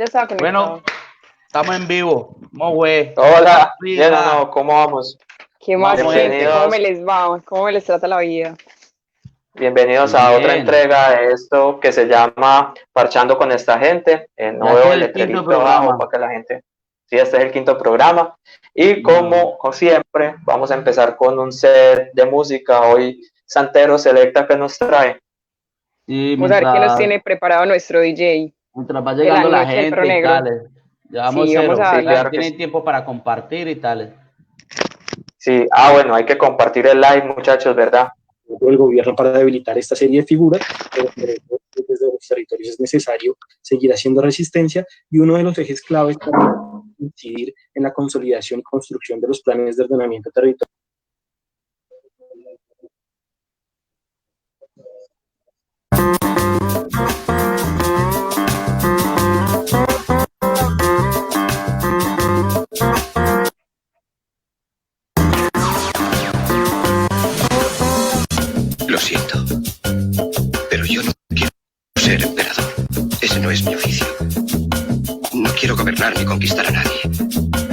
Ya estaba conectado. Bueno, estamos en vivo. ¿Cómo fue? Hola, bien o no, ¿cómo vamos? ¿Qué más, gente? Bienvenidos. ¿Cómo me les va? ¿Cómo me les trata la vida? Bienvenidos a otra entrega de esto que se llama Parchando con esta gente. No Ya veo que el el quinto letrerito programa. abajo para que la gente... Sí, este es el quinto programa. Y como siempre, vamos a empezar con un set de música. Hoy Santero Selecta que nos trae. Sí, Vamos a ver qué nos tiene preparado nuestro DJ. mientras va llegando de la la noche del gente perro y negro. tales. Llevamos Sí, vamos cero. a Sí, darle. claro que tienen sí. tiempo para compartir y tales. Sí, bueno, hay que compartir el live, muchachos, ¿verdad? El gobierno para debilitar esta serie de figuras, pero desde los territorios es necesario seguir haciendo resistencia, y uno de los ejes claves para incidir en la consolidación y construcción de los planes de ordenamiento territorial. Lo siento, pero yo no quiero ser emperador. Ese no es mi oficio. No quiero gobernar ni conquistar a nadie,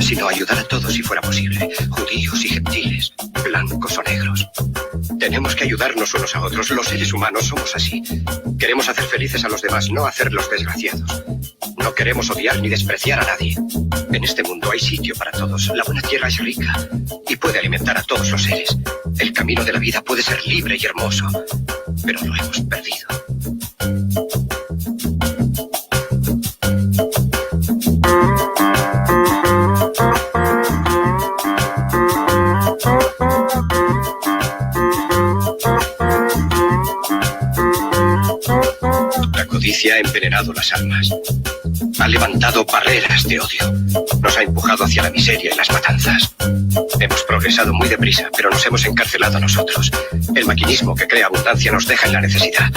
sino ayudar a todos si fuera posible, judíos y gentiles, blancos o negros. Tenemos que ayudarnos unos a otros. Los seres humanos somos así. Queremos hacer felices a los demás, no hacerlos desgraciados. No queremos odiar ni despreciar a nadie. En este mundo hay sitio para todos. La buena tierra es rica y puede alimentar a todos los seres. El camino de la vida puede ser libre y hermoso, pero lo hemos perdido. La codicia ha envenenado las almas. Ha levantado barreras de odio. Nos ha empujado hacia la miseria y las matanzas. Hemos progresado muy deprisa, pero nos hemos encarcelado a nosotros. El maquinismo que crea abundancia nos deja en la necesidad.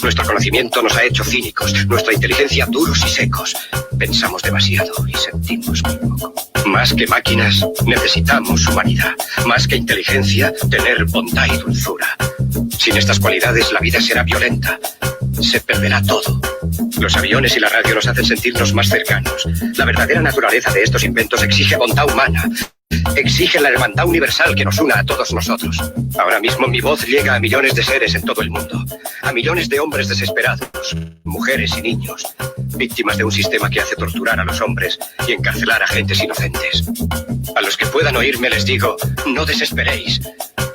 Nuestro conocimiento nos ha hecho cínicos, nuestra inteligencia duros y secos. Pensamos demasiado y sentimos muy poco. Más que máquinas, necesitamos humanidad. Más que inteligencia, tener bondad y dulzura. Sin estas cualidades, la vida será violenta. Se perderá todo. Los aviones y la radio nos hacen sentirnos más cercanos. La verdadera naturaleza de estos inventos exige bondad humana. Exige la hermandad universal que nos una a todos nosotros. Ahora mismo mi voz llega a millones de seres en todo el mundo. A millones de hombres desesperados, mujeres y niños, víctimas de un sistema que hace torturar a los hombres y encarcelar a gentes inocentes. A los que puedan oírme les digo, no desesperéis.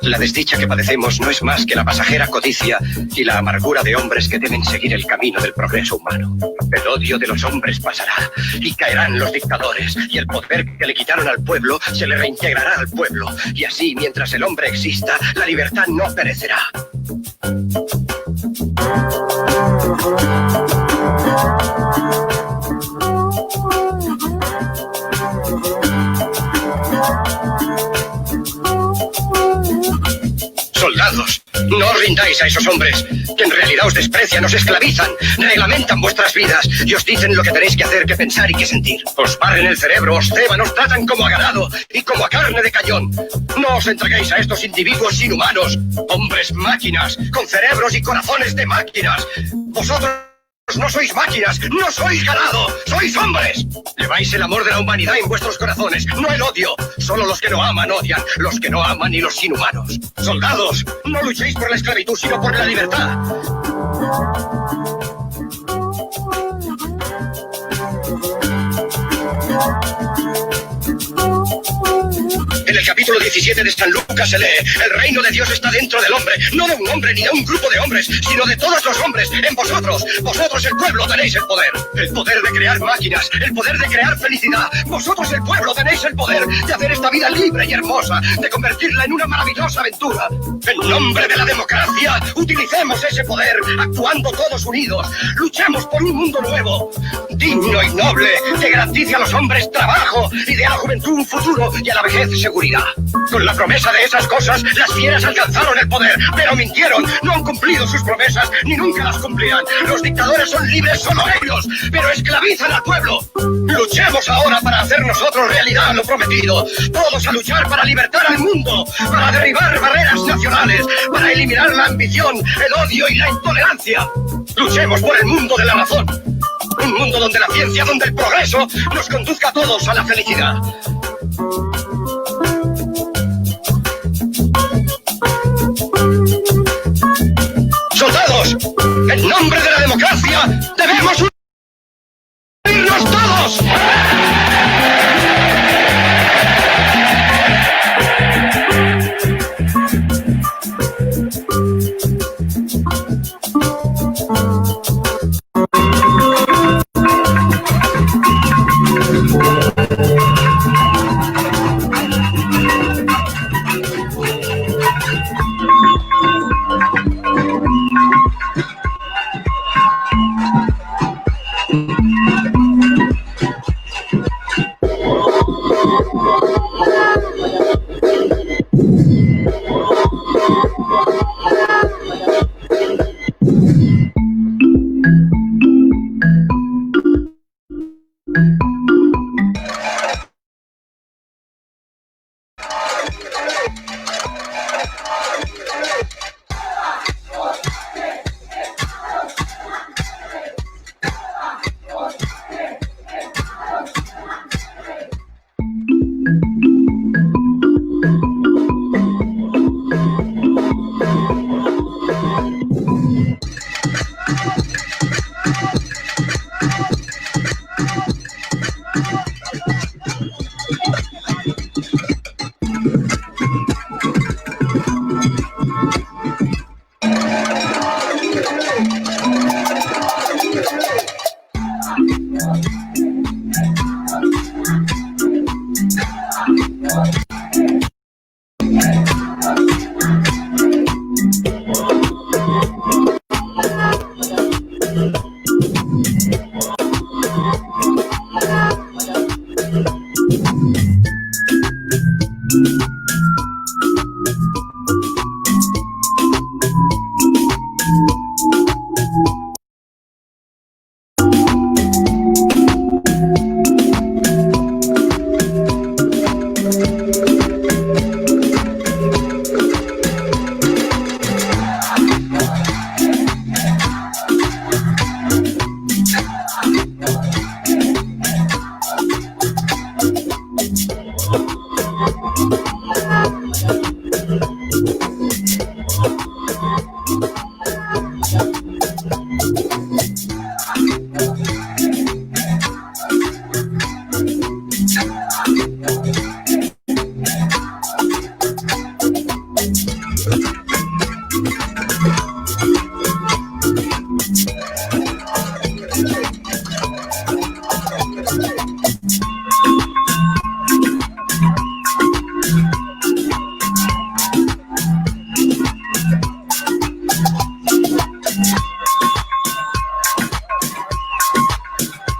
La desdicha que padecemos no es más que la pasajera codicia y la amargura de hombres que deben seguir el camino del progreso humano. El odio de los hombres pasará y caerán los dictadores, y el poder que le quitaron al pueblo se le reintegrará al pueblo, y así, mientras el hombre exista, la libertad no perecerá. Soldados, no os rindáis a esos hombres, que en realidad os desprecian, os esclavizan, reglamentan vuestras vidas y os dicen lo que tenéis que hacer, que pensar y que sentir. Os barren el cerebro, os ceban, os tratan como a ganado y como a carne de cañón. No os entreguéis a estos individuos inhumanos, hombres máquinas, con cerebros y corazones de máquinas. Vosotros no sois máquinas, no sois ganado, sois hombres. Lleváis el amor de la humanidad en vuestros corazones, no el odio. Solo los que no aman odian, los que no aman y los inhumanos. Soldados, no luchéis por la esclavitud, sino por la libertad. En el capítulo 17 de San Lucas se lee: el reino de Dios está dentro del hombre, no de un hombre ni de un grupo de hombres, sino de todos los hombres, en vosotros. Vosotros, el pueblo, tenéis el poder de crear máquinas, el poder de crear felicidad. Vosotros, el pueblo, tenéis el poder de hacer esta vida libre y hermosa, de convertirla en una maravillosa aventura. En nombre de la democracia, utilicemos ese poder, actuando todos unidos. Luchemos por un mundo nuevo, digno y noble, que garantice a los hombres trabajo y dé a la juventud un futuro y a la vejez seguridad. Con la promesa de esas cosas, las fieras alcanzaron el poder, pero mintieron, no han cumplido sus promesas, ni nunca las cumplirán. Los dictadores son libres, solo ellos, pero esclavizan al pueblo. Luchemos ahora para hacer nosotros realidad lo prometido. Todos a luchar para libertar al mundo, para derribar barreras nacionales, para eliminar la ambición, el odio y la intolerancia. Luchemos por el mundo de la razón. un mundo donde la ciencia, donde el progreso nos conduzca a todos a la felicidad. Soldados, en nombre de la democracia, debemos unirnos todos.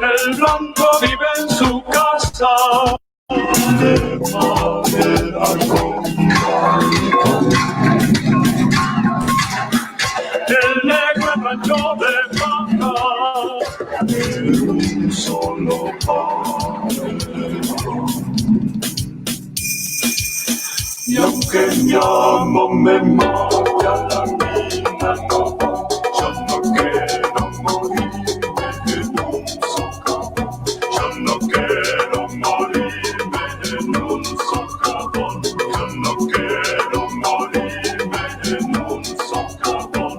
El blanco vive en su casa de madera con blanco. El negro es rancho de paja de un solo paredón. Y aunque mi amo me mate a la mina, no, yo no quiero morirme en un socavón. Yo no quiero morirme en un socavón. Yo no quiero morirme en un socavón.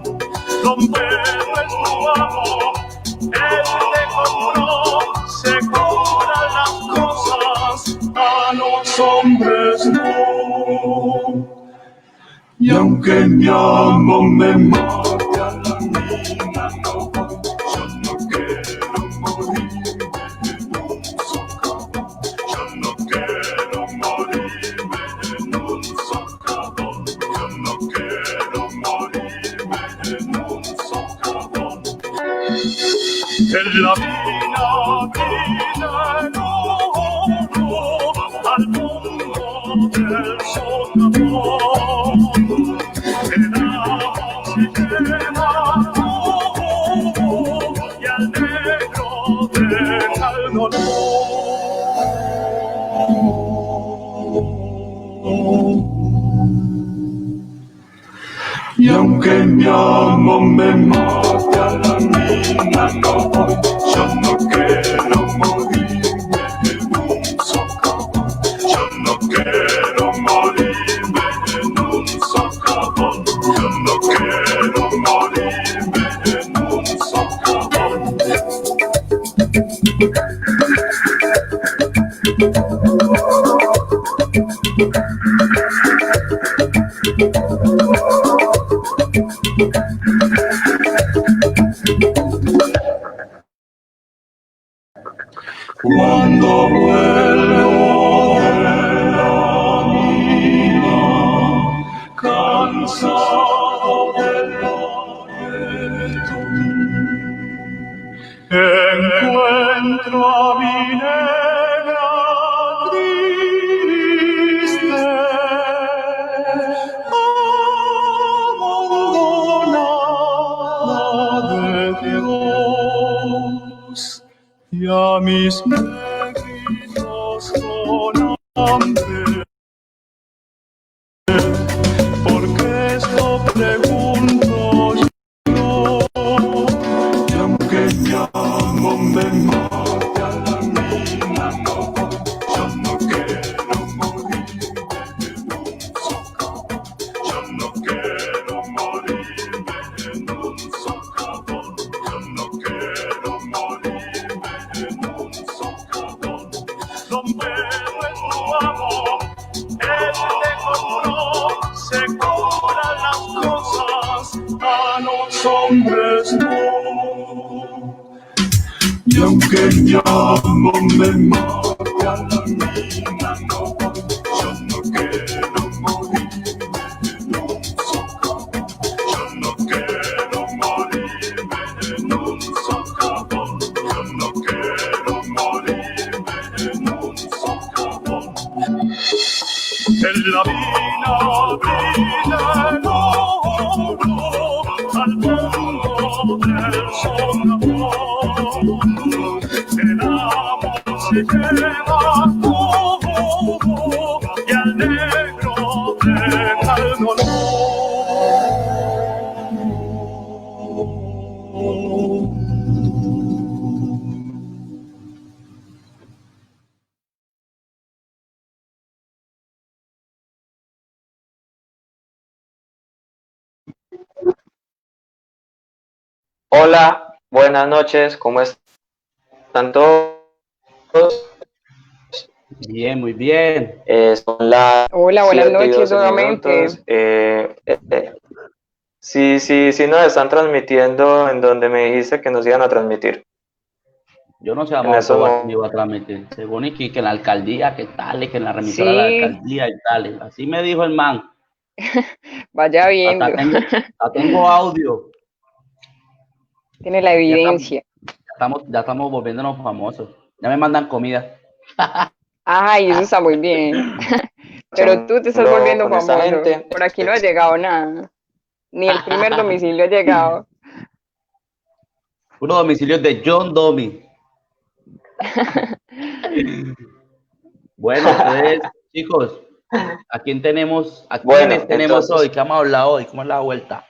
Don Pedro es tu amo, él te compró, se cobran las cosas a los hombres no. Y aunque mi amo me mate a la mina, no, yo no quiero morirme en un socavón. Yo no quiero morirme en un socavón. Yo no quiero morirme en un socavón. En la mina tiene el oro al mundo del socavón. Quedamos y quedamos y al negro deja el dolor. Y aunque mi amo me mate a la mina, mina no voy. Yo no quiero morirme en un socavón. Yo no quiero morirme en un socavón. Yo no quiero morirme en un socavón. Cuando vuelvo de la mina, cansado del laberinto, encuentro a mi negra triste, abandonada de Dios, y a mis negritos con hambre. Porque esto pregunto yo, y aunque mi amor me mate a la mina, no, yo no quiero morirme en un socavón. Yo no quiero morirme en un socavón. Yo no quiero morirme en un socavón. Donde nuestro amor te compró, se cobran las cosas, a los hombres no. Y aunque mi amor me mate a la mina, no, yo no quiero morirme en un socavón. Yo no quiero morirme en un socavón. Yo no quiero morirme en un socavón. En la mina brilla el oro al fondo del socavón. El amor se lleva todo y al negro deja el dolor. Hola, buenas noches, ¿cómo están todos? Bien, muy bien. Son las Hola, buenas 7 y noches 12 nuevamente. minutos. Sí, nos están transmitiendo en donde me dijiste que nos iban a transmitir. Yo no sé En a eso cómo no. iba a transmitir. Según y que en la alcaldía, que tal, que en la remisora de la Sí, alcaldía y tal. Así me dijo el man. vaya viendo. Hasta tengo audio. Tiene la evidencia. Ya estamos volviéndonos famosos. Ya me mandan comida. Ay, eso está muy bien. Pero tú te estás volviendo Con esta famoso. gente. Por aquí no ha llegado nada. Ni el primer domicilio ha llegado. Puro domicilio de John Domi. Bueno, entonces, chicos, ¿a quién tenemos? ¿A quiénes tenemos entonces, hoy? ¿Qué vamos a hablar hoy? ¿Cómo es la vuelta?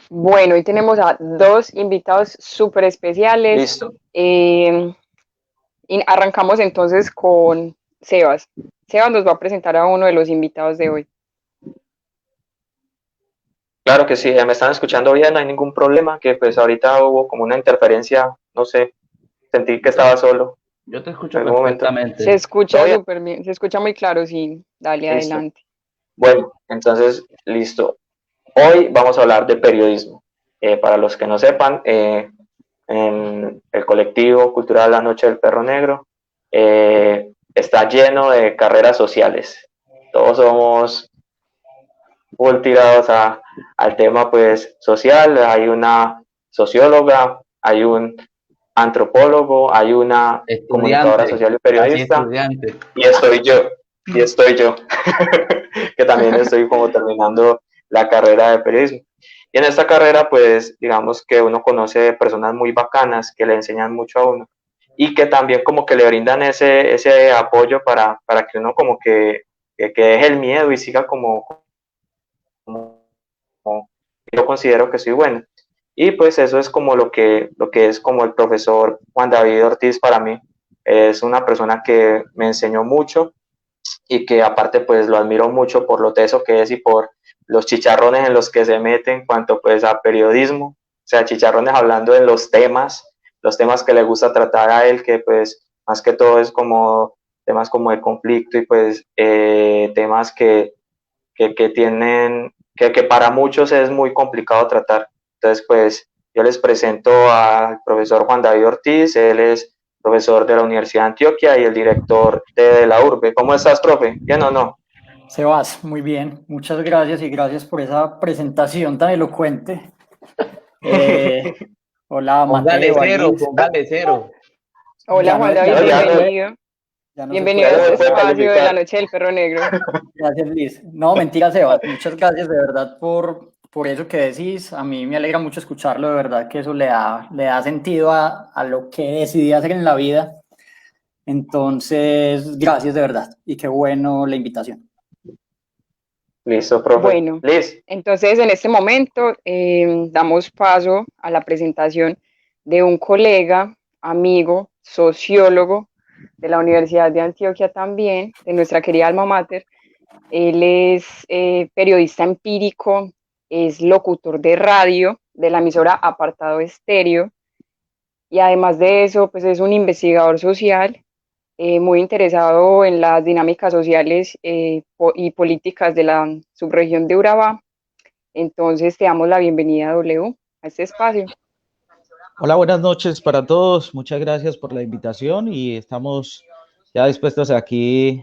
Bueno, hoy tenemos a dos invitados súper especiales. listo. Y arrancamos entonces con Sebas. Sebas nos va a presentar a uno de los invitados de hoy. Claro que sí, me están escuchando bien, no hay ningún problema, que pues ahorita hubo como una interferencia, no sé, sentí que estaba solo. Yo te escucho En algún momento. perfectamente. Se escucha ¿Todo bien? súper bien, se escucha muy claro, sí. Dale, Listo. adelante. Bueno, entonces, listo. Hoy vamos a hablar de periodismo. Para los que no sepan, en el colectivo cultural La Noche del Perro Negro está lleno de carreras sociales. Todos somos full tirados al tema pues social. Hay una socióloga, hay un antropólogo, hay una comunicadora social y periodista, y estoy yo, que también estoy como terminando la carrera de periodismo. Y en esta carrera, pues, digamos que uno conoce personas muy bacanas que le enseñan mucho a uno y que también como que le brindan ese apoyo para que uno como que deje el miedo y siga como yo considero que soy bueno. Y pues eso es como lo que es como el profesor Juan David Ortiz para mí. Es una persona que me enseñó mucho y que aparte pues lo admiro mucho por lo teso que es y por los chicharrones en los que se mete en cuanto pues a periodismo, o sea, chicharrones hablando de los temas que le gusta tratar a él, que pues más que todo es como temas como de conflicto y pues temas que tienen, que para muchos es muy complicado tratar. Entonces pues yo les presento al profesor Juan David Ortiz, él es profesor de la Universidad de Antioquia y el director de la URBE. ¿Cómo estás, profe? ¿Bien o no? Sebas, muy bien, muchas gracias y gracias por esa presentación tan elocuente. Hola, Póngale Mateo, cero, Alice. póngale cero. Hola Juan David, bienvenido. Bienvenido a este espacio de la Noche del Perro Negro. Gracias, Liz. No, mentira, Sebas, muchas gracias de verdad por eso que decís. A mí me alegra mucho escucharlo, de verdad que eso le da sentido a lo que decidí hacer en la vida. Entonces, gracias de verdad y qué bueno la invitación. Listo, profe. Bueno, Liz. Entonces en este momento damos paso a la presentación de un colega, amigo, sociólogo de la Universidad de Antioquia también, de nuestra querida alma mater. Él es periodista empírico, es locutor de radio de la emisora Apartado Estéreo y además de eso, pues es un investigador social muy interesado en las dinámicas sociales y políticas de la subregión de Urabá. Entonces te damos la bienvenida, W, a este espacio. Hola, buenas noches para todos. Muchas gracias por la invitación y estamos ya dispuestos aquí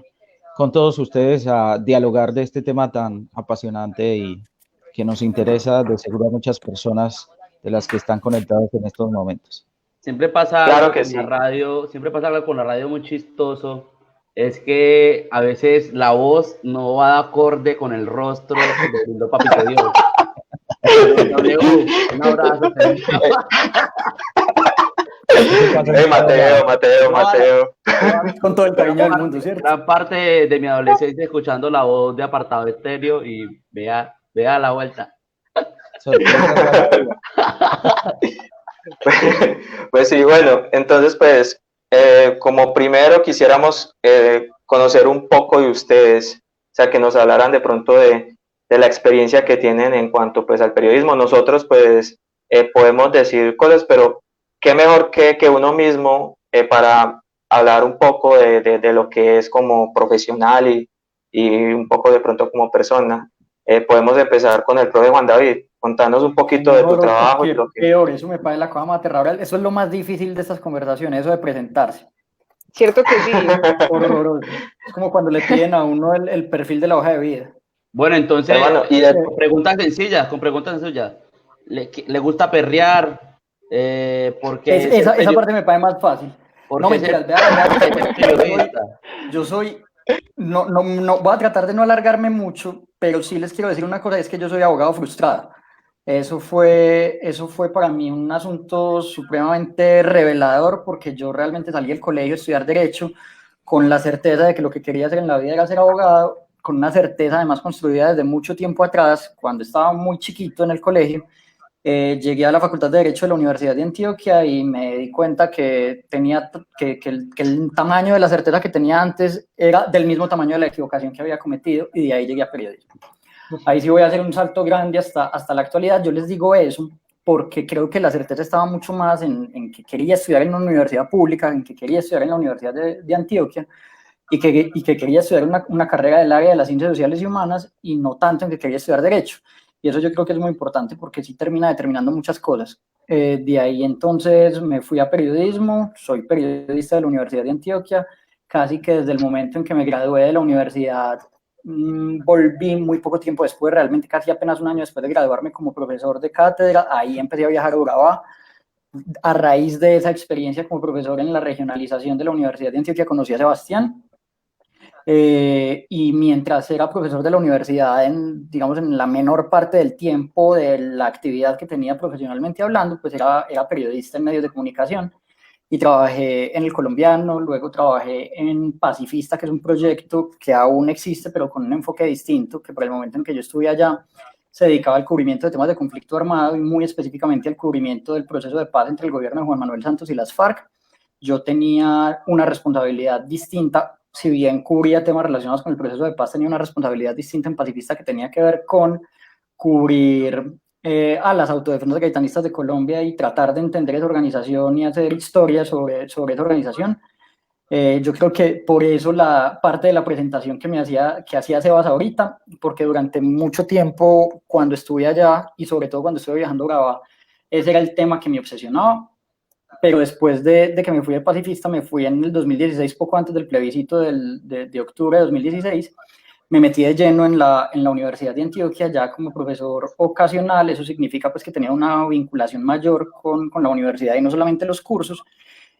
con todos ustedes a dialogar de este tema tan apasionante y que nos interesa de seguro a muchas personas de las que están conectadas en estos momentos. Siempre pasa Claro algo que con sí. la radio, siempre pasa algo con la radio muy chistoso. Es que a veces la voz no va de acorde con el rostro de Papito Dios. Un abrazo. Mateo. Con todo el cariño del mundo, ¿cierto? Gran parte de mi adolescencia escuchando la voz de Apartado Estéreo y vea la vuelta. Pues sí, bueno, entonces pues como primero quisiéramos conocer un poco de ustedes, o sea, que nos hablaran de pronto de la experiencia que tienen en cuanto pues al periodismo. Nosotros pues podemos decir cosas, pero qué mejor que uno mismo para hablar un poco de lo que es como profesional y un poco de pronto como persona. Podemos empezar con el profe Juan David. Contanos un poquito de tu trabajo. Y lo que... Peor, eso me parece la cosa más aterradora. Eso es lo más difícil de estas conversaciones, eso de presentarse. Cierto que sí. Horroroso. Es como cuando le piden a uno el perfil de la hoja de vida. Bueno, entonces, hermano, con preguntas sencillas. ¿Le gusta perrear? Porque esa parte me parece más fácil. No, mentiras, yo soy... No, voy a tratar de no alargarme mucho, pero sí les quiero decir una cosa, es que yo soy abogado frustrado. Eso fue para mí un asunto supremamente revelador, porque yo realmente salí del colegio a estudiar Derecho con la certeza de que lo que quería hacer en la vida era ser abogado, con una certeza además construida desde mucho tiempo atrás, cuando estaba muy chiquito en el colegio. Llegué a la Facultad de Derecho de la Universidad de Antioquia y me di cuenta que el tamaño de la certeza que tenía antes era del mismo tamaño de la equivocación que había cometido, y de ahí llegué a periodismo. Ahí sí voy a hacer un salto grande hasta la actualidad. Yo les digo eso porque creo que la certeza estaba mucho más en que quería estudiar en una universidad pública, en que quería estudiar en la Universidad de Antioquia y que quería estudiar una carrera del área de las ciencias sociales y humanas, y no tanto en que quería estudiar Derecho. Y eso yo creo que es muy importante porque sí termina determinando muchas cosas. De ahí entonces me fui a periodismo, soy periodista de la Universidad de Antioquia, casi que desde el momento en que me gradué de la universidad volví muy poco tiempo después, realmente casi apenas un año después de graduarme como profesor de cátedra. Ahí empecé a viajar a Urabá. A raíz de esa experiencia como profesor en la regionalización de la Universidad de Antioquia conocí a Sebastián. Y mientras era profesor de la universidad, digamos en la menor parte del tiempo de la actividad que tenía profesionalmente hablando, pues era periodista en medios de comunicación, y trabajé en El Colombiano, luego trabajé en Pacifista, que es un proyecto que aún existe, pero con un enfoque distinto, que por el momento en que yo estuve allá se dedicaba al cubrimiento de temas de conflicto armado y muy específicamente al cubrimiento del proceso de paz entre el gobierno de Juan Manuel Santos y las FARC. Yo tenía una responsabilidad distinta, si bien cubría temas relacionados con el proceso de paz, tenía una responsabilidad distinta en Pacifista que tenía que ver con cubrir a las autodefensas gaitanistas de Colombia y tratar de entender esa organización y hacer historia sobre esa organización. Yo creo que por eso la parte de la presentación que hacía Sebas ahorita, porque durante mucho tiempo cuando estuve allá y sobre todo cuando estuve viajando a Urabá, ese era el tema que me obsesionaba, pero después de que me fui de Pacifista, me fui en el 2016, poco antes del plebiscito de octubre de 2016, me metí de lleno en la Universidad de Antioquia ya como profesor ocasional. Eso significa pues que tenía una vinculación mayor con la universidad y no solamente los cursos.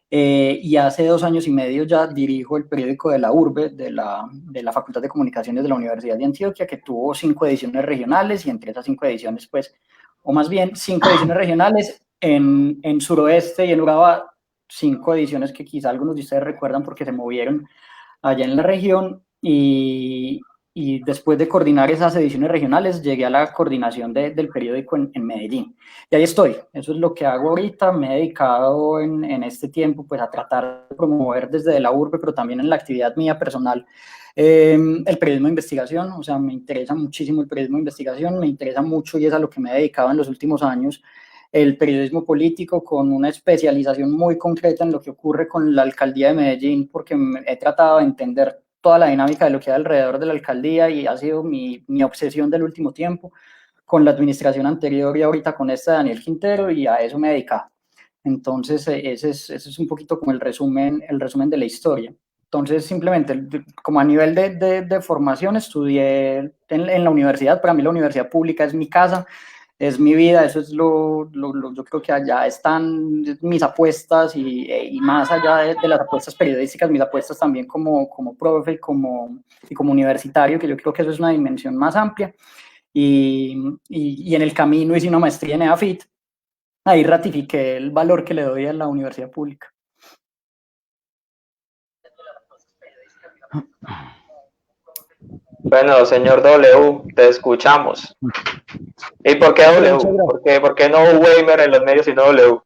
Y hace 2 años y medio ya dirijo el periódico de la URBE, de la Facultad de Comunicaciones de la Universidad de Antioquia, que tuvo 5 ediciones regionales, y entre esas 5 ediciones, pues, o más bien 5 ediciones regionales en Suroeste y en Urabá, 5 ediciones que quizá algunos de ustedes recuerdan porque se movieron allá en la región, y después de coordinar esas ediciones regionales llegué a la coordinación del periódico en Medellín. Y ahí estoy, eso es lo que hago ahorita. Me he dedicado en este tiempo pues a tratar de promover desde la URBE, pero también en la actividad mía personal, el periodismo de investigación. O sea, me interesa muchísimo el periodismo de investigación, me interesa mucho y es a lo que me he dedicado en los últimos años, el periodismo político, con una especialización muy concreta en lo que ocurre con la alcaldía de Medellín, porque he tratado de entender toda la dinámica de lo que hay alrededor de la alcaldía y ha sido mi obsesión del último tiempo, con la administración anterior y ahorita con esta de Daniel Quintero, y a eso me he dedicado. Entonces, ese es un poquito como el resumen de la historia. Entonces, simplemente, como a nivel de formación, estudié en la universidad. Para mí la universidad pública es mi casa, es mi vida. Eso es yo creo que allá están mis apuestas, y más allá de las apuestas periodísticas, mis apuestas también como profe y como universitario, que yo creo que eso es una dimensión más amplia. Y en el camino hice una maestría en EAFIT. Ahí ratifiqué el valor que le doy a la universidad pública. Bueno, señor W, te escuchamos. ¿Y por qué W? ¿Por qué no Weimer en los medios y no W?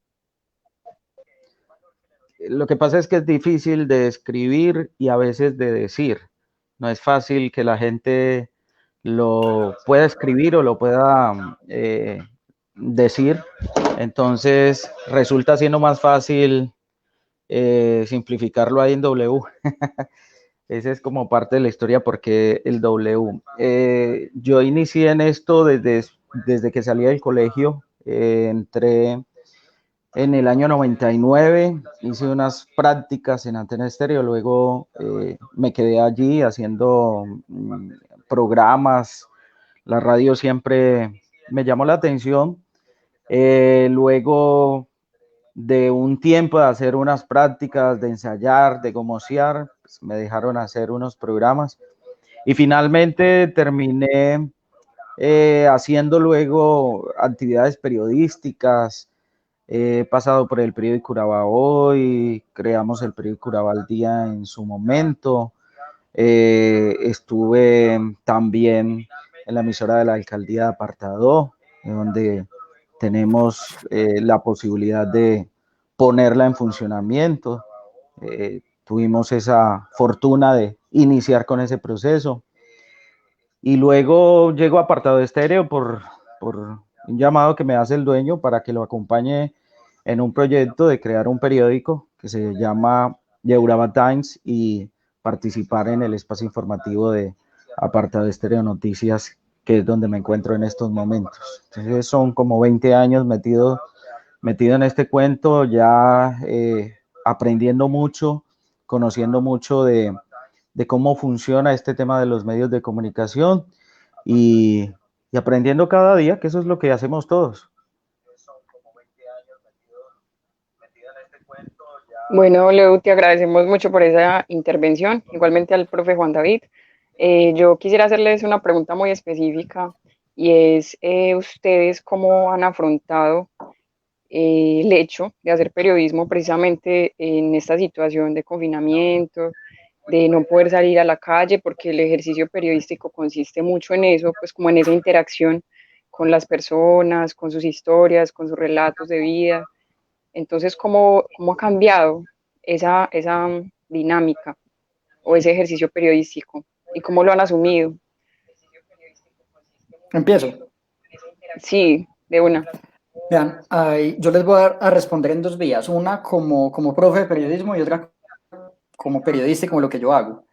Lo que pasa es que es difícil de escribir y a veces de decir. No es fácil que la gente lo pueda escribir o lo pueda decir. Entonces resulta siendo más fácil simplificarlo ahí en W. Esa es como parte de la historia porque el W. Yo inicié en esto desde que salí del colegio. Entré en el año 99, hice unas prácticas en Antena Estéreo, luego me quedé allí haciendo programas. La radio siempre me llamó la atención. Luego de un tiempo de hacer unas prácticas, de ensayar, de gomosear, pues me dejaron hacer unos programas y finalmente terminé haciendo luego actividades periodísticas. He pasado por el periódico Urabá Hoy, creamos el periódico Urabá al Día en su momento. Estuve también en la emisora de la alcaldía de Apartadó, donde tenemos la posibilidad de ponerla en funcionamiento. Tuvimos esa fortuna de iniciar con ese proceso. Y luego llego a Apartado Estéreo por un llamado que me hace el dueño para que lo acompañe en un proyecto de crear un periódico que se llama The Urabá Times y participar en el espacio informativo de Apartado Estéreo Noticias, que es donde me encuentro en estos momentos. Entonces son como 20 años metido en este cuento, ya aprendiendo mucho, conociendo mucho de cómo funciona este tema de los medios de comunicación y aprendiendo cada día, que eso es lo que hacemos todos. Bueno, Leo, te agradecemos mucho por esa intervención, igualmente al profe Juan David. Yo quisiera hacerles una pregunta muy específica, y es, ¿ustedes cómo han afrontado el hecho de hacer periodismo precisamente en esta situación de confinamiento, de no poder salir a la calle, porque el ejercicio periodístico consiste mucho en eso, pues como en esa interacción con las personas, con sus historias, con sus relatos de vida. Entonces, ¿cómo ha cambiado esa dinámica o ese ejercicio periodístico? ¿Y cómo lo han asumido? Empiezo. Sí, de una. Vean, yo les voy a responder en dos vías. Una como profe de periodismo y otra como periodista y como lo que yo hago.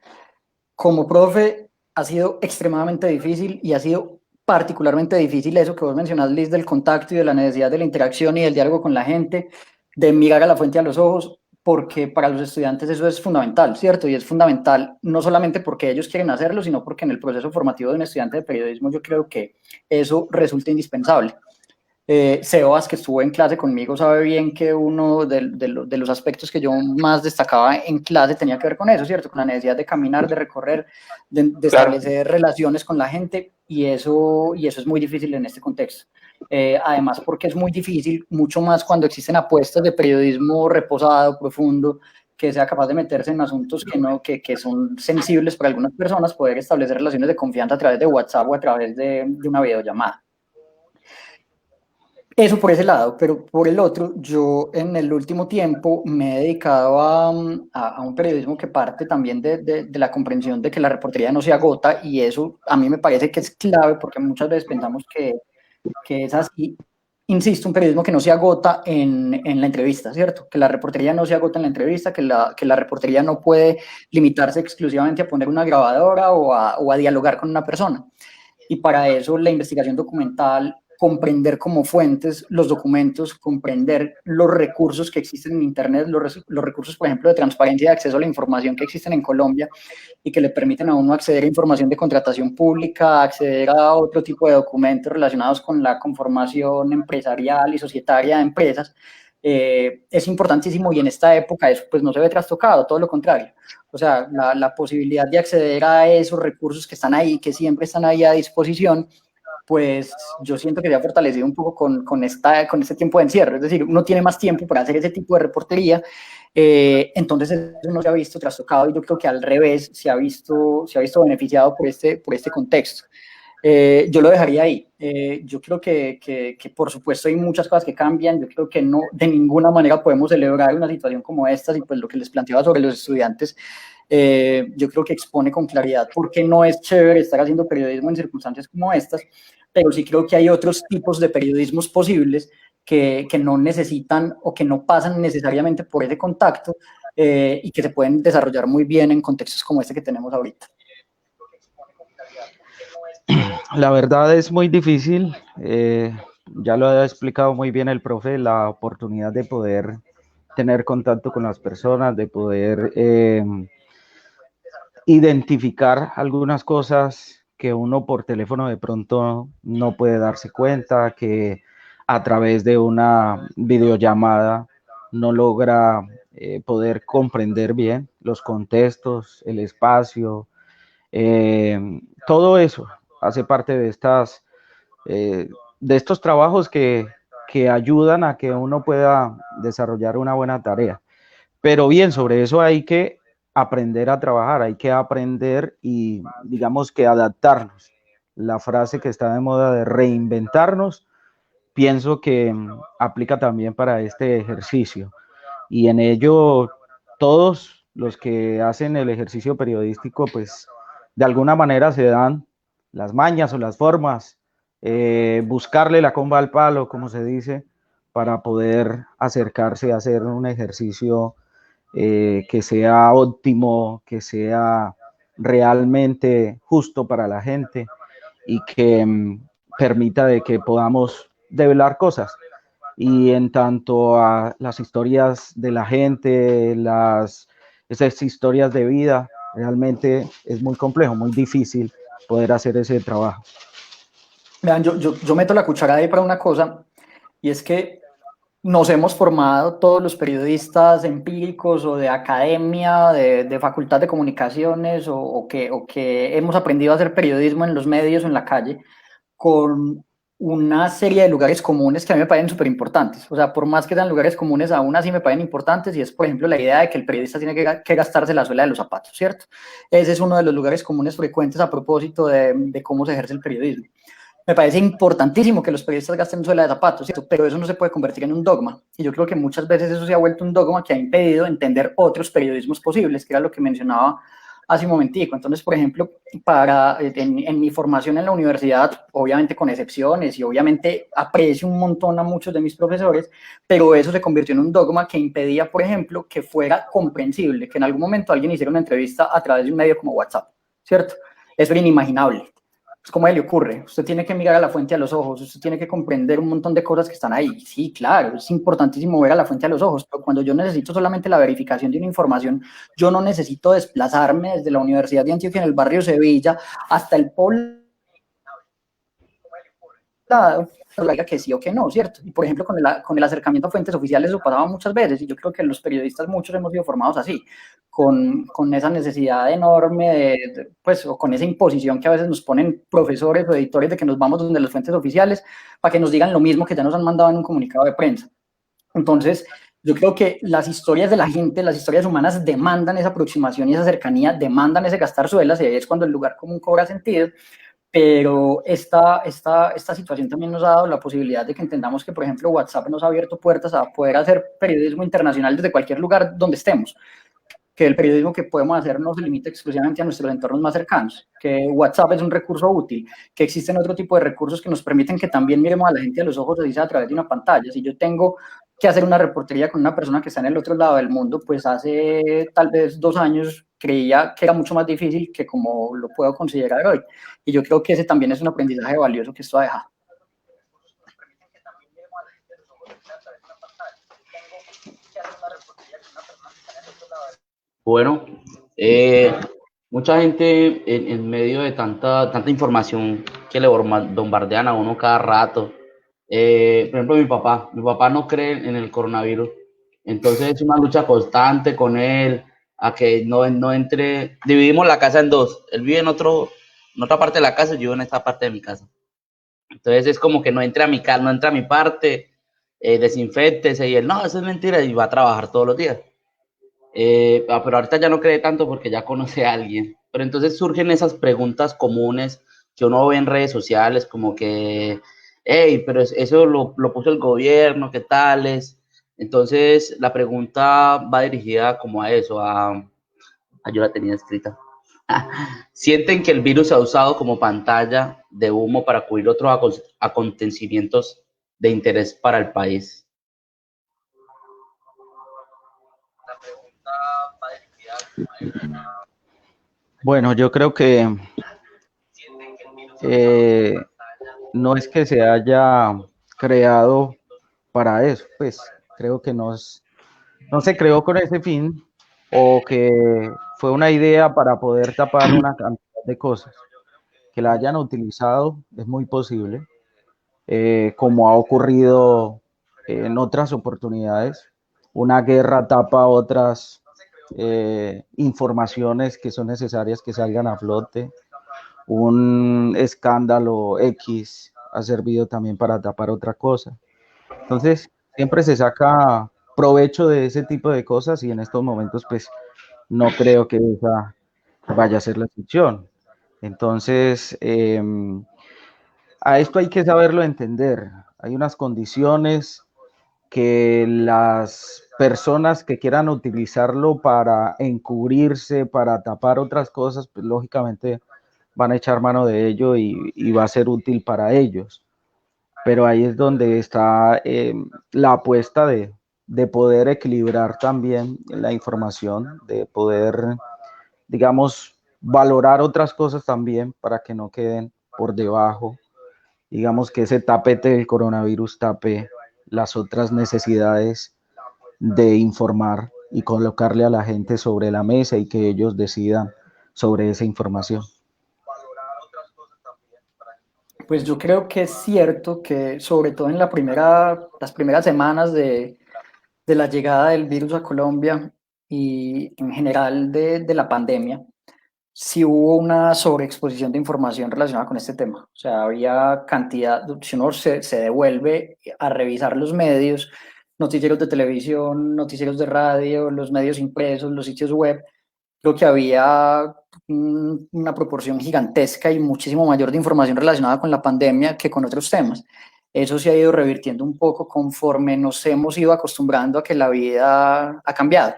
Como profe ha sido extremadamente difícil y ha sido particularmente difícil eso que vos mencionás, Liz, del contacto y de la necesidad de la interacción y del diálogo con la gente, de mirar a la fuente a los ojos, porque para los estudiantes eso es fundamental, ¿cierto? Y es fundamental no solamente porque ellos quieren hacerlo, sino porque en el proceso formativo de un estudiante de periodismo yo creo que eso resulta indispensable. Sebas, que estuvo en clase conmigo, sabe bien que uno de los aspectos que yo más destacaba en clase tenía que ver con eso, ¿cierto? Con la necesidad de caminar, de recorrer, de establecer relaciones con la gente, y eso es muy difícil en este contexto. Además, porque es muy difícil, mucho más cuando existen apuestas de periodismo reposado, profundo, que sea capaz de meterse en asuntos que son sensibles para algunas personas, poder establecer relaciones de confianza a través de WhatsApp o a través de una videollamada. Eso por ese lado, pero por el otro, yo en el último tiempo me he dedicado a un periodismo que parte también de la comprensión de que la reportería no se agota, y eso a mí me parece que es clave, porque muchas veces pensamos que es así. Insisto, un periodismo que no se agota en la entrevista, ¿cierto? Que la reportería no se agota en la entrevista, que la reportería no puede limitarse exclusivamente a poner una grabadora o a dialogar con una persona. Y para eso la investigación documental, comprender como fuentes los documentos, comprender los recursos que existen en Internet, los recursos, por ejemplo, de transparencia y de acceso a la información que existen en Colombia y que le permiten a uno acceder a información de contratación pública, acceder a otro tipo de documentos relacionados con la conformación empresarial y societaria de empresas, es importantísimo, y en esta época eso pues no se ve trastocado, todo lo contrario. O sea, la posibilidad de acceder a esos recursos que están ahí, que siempre están ahí a disposición, pues yo siento que se ha fortalecido un poco con este tiempo de encierro. Es decir, uno tiene más tiempo para hacer ese tipo de reportería, entonces eso no se ha visto trastocado, y yo creo que al revés se ha visto beneficiado por este contexto. Yo lo dejaría ahí. Yo creo que por supuesto hay muchas cosas que cambian. Yo creo que no, de ninguna manera podemos celebrar una situación como esta, y pues lo que les planteaba sobre los estudiantes, yo creo que expone con claridad por qué no es chévere estar haciendo periodismo en circunstancias como estas, pero sí creo que hay otros tipos de periodismos posibles que no necesitan o que no pasan necesariamente por ese contacto, y que se pueden desarrollar muy bien en contextos como este que tenemos ahorita. La verdad es muy difícil, ya lo ha explicado muy bien el profe, la oportunidad de poder tener contacto con las personas, de poder identificar algunas cosas que uno por teléfono de pronto no puede darse cuenta, que a través de una videollamada no logra poder comprender bien los contextos, el espacio, todo eso hace parte de estos trabajos que ayudan a que uno pueda desarrollar una buena tarea. Pero bien, sobre eso hay que aprender a trabajar, hay que aprender y digamos que adaptarnos. La frase que está de moda de reinventarnos, pienso que aplica también para este ejercicio. Y en ello todos los que hacen el ejercicio periodístico, pues de alguna manera se dan las mañas o las formas, buscarle la comba al palo, como se dice, para poder acercarse a hacer un ejercicio que sea óptimo, que sea realmente justo para la gente y que permita de que podamos develar cosas. Y en tanto a las historias de la gente, esas historias de vida, realmente es muy complejo, muy difícil poder hacer ese trabajo. Vean, yo meto la cucharada ahí para una cosa, y es que nos hemos formado todos los periodistas empíricos o de academia, de facultad de comunicaciones, o que hemos aprendido a hacer periodismo en los medios o en la calle, con una serie de lugares comunes que a mí me parecen súper importantes. O sea, por más que sean lugares comunes, aún así me parecen importantes, y es, por ejemplo, la idea de que el periodista tiene que gastarse la suela de los zapatos, ¿cierto? Ese es uno de los lugares comunes frecuentes a propósito de cómo se ejerce el periodismo. Me parece importantísimo que los periodistas gasten suela de zapatos, ¿cierto? Pero eso no se puede convertir en un dogma. Y yo creo que muchas veces eso se ha vuelto un dogma que ha impedido entender otros periodismos posibles, que era lo que mencionaba hace un momentico. Entonces, por ejemplo, en mi formación en la universidad, obviamente con excepciones y obviamente aprecio un montón a muchos de mis profesores, pero eso se convirtió en un dogma que impedía, por ejemplo, que fuera comprensible, que en algún momento alguien hiciera una entrevista a través de un medio como WhatsApp, ¿cierto? Eso era inimaginable. Pues, ¿cómo le ocurre? Usted tiene que mirar a la fuente a los ojos, usted tiene que comprender un montón de cosas que están ahí. Sí, claro, es importantísimo ver a la fuente a los ojos, pero cuando yo necesito solamente la verificación de una información, yo no necesito desplazarme desde la Universidad de Antioquia en el barrio Sevilla hasta el poblado, diga que sí o que no, ¿cierto? Y por ejemplo, con el acercamiento a fuentes oficiales eso pasaba muchas veces, y yo creo que los periodistas muchos hemos sido formados así, con esa necesidad enorme pues, o con esa imposición que a veces nos ponen profesores o editores de que nos vamos donde las fuentes oficiales para que nos digan lo mismo que ya nos han mandado en un comunicado de prensa. Entonces, yo creo que las historias de la gente, las historias humanas demandan esa aproximación y esa cercanía, demandan ese gastar suelas, y ahí es cuando el lugar común cobra sentido. Pero esta situación también nos ha dado la posibilidad de que entendamos que, por ejemplo, WhatsApp nos ha abierto puertas a poder hacer periodismo internacional desde cualquier lugar donde estemos, que el periodismo que podemos hacer no se limita exclusivamente a nuestros entornos más cercanos, que WhatsApp es un recurso útil, que existen otro tipo de recursos que nos permiten que también miremos a la gente a los ojos, así sea a través de una pantalla. Si yo tengo que hacer una reportería con una persona que está en el otro lado del mundo, pues hace tal vez 2 años creía que era mucho más difícil que como lo puedo considerar hoy. Y yo creo que ese también es un aprendizaje valioso que esto ha dejado. Bueno, mucha gente en medio de tanta información que le bombardean a uno cada rato. Por ejemplo, mi papá no cree en el coronavirus, entonces es una lucha constante con él, a que no entre. Dividimos la casa en dos, él vive en otra parte de la casa y yo vivo en esta parte de mi casa. Entonces es como que no entre a mi casa, no entra a mi parte, desinféctese, y él, no, eso es mentira, y va a trabajar todos los días. Pero ahorita ya no cree tanto porque ya conoce a alguien. Pero entonces surgen esas preguntas comunes que uno ve en redes sociales, como que, hey, pero eso lo puso el gobierno, ¿qué tal es? Entonces la pregunta va dirigida como a eso, yo la tenía escrita. ¿Sienten que el virus se ha usado como pantalla de humo para cubrir otros acontecimientos de interés para el país? Bueno, yo creo que no es que se haya creado para eso, pues creo que no se creó con ese fin, o que fue una idea para poder tapar una cantidad de cosas. Que la hayan utilizado es muy posible, como ha ocurrido en otras oportunidades. Una guerra tapa otras informaciones que son necesarias que salgan a flote. Un escándalo X ha servido también para tapar otra cosa. Entonces, siempre se saca provecho de ese tipo de cosas, y en estos momentos, pues, no creo que esa vaya a ser la excepción. Entonces, a esto hay que saberlo entender. Hay unas condiciones que las personas que quieran utilizarlo para encubrirse, para tapar otras cosas, pues lógicamente van a echar mano de ello y va a ser útil para ellos. Pero ahí es donde está la apuesta de poder equilibrar también la información, de poder, digamos, valorar otras cosas también para que no queden por debajo. Digamos que ese tapete del coronavirus tape las otras necesidades de informar y colocarle a la gente sobre la mesa y que ellos decidan sobre esa información. Pues yo creo que es cierto que, sobre todo en las primeras semanas de la llegada del virus a Colombia y en general de la pandemia, sí hubo una sobreexposición de información relacionada con este tema. O sea, había cantidad, si uno se devuelve a revisar los medios, noticieros de televisión, noticieros de radio, los medios impresos, los sitios web, creo que había una proporción gigantesca y muchísimo mayor de información relacionada con la pandemia que con otros temas. Eso se ha ido revirtiendo un poco conforme nos hemos ido acostumbrando a que la vida ha cambiado.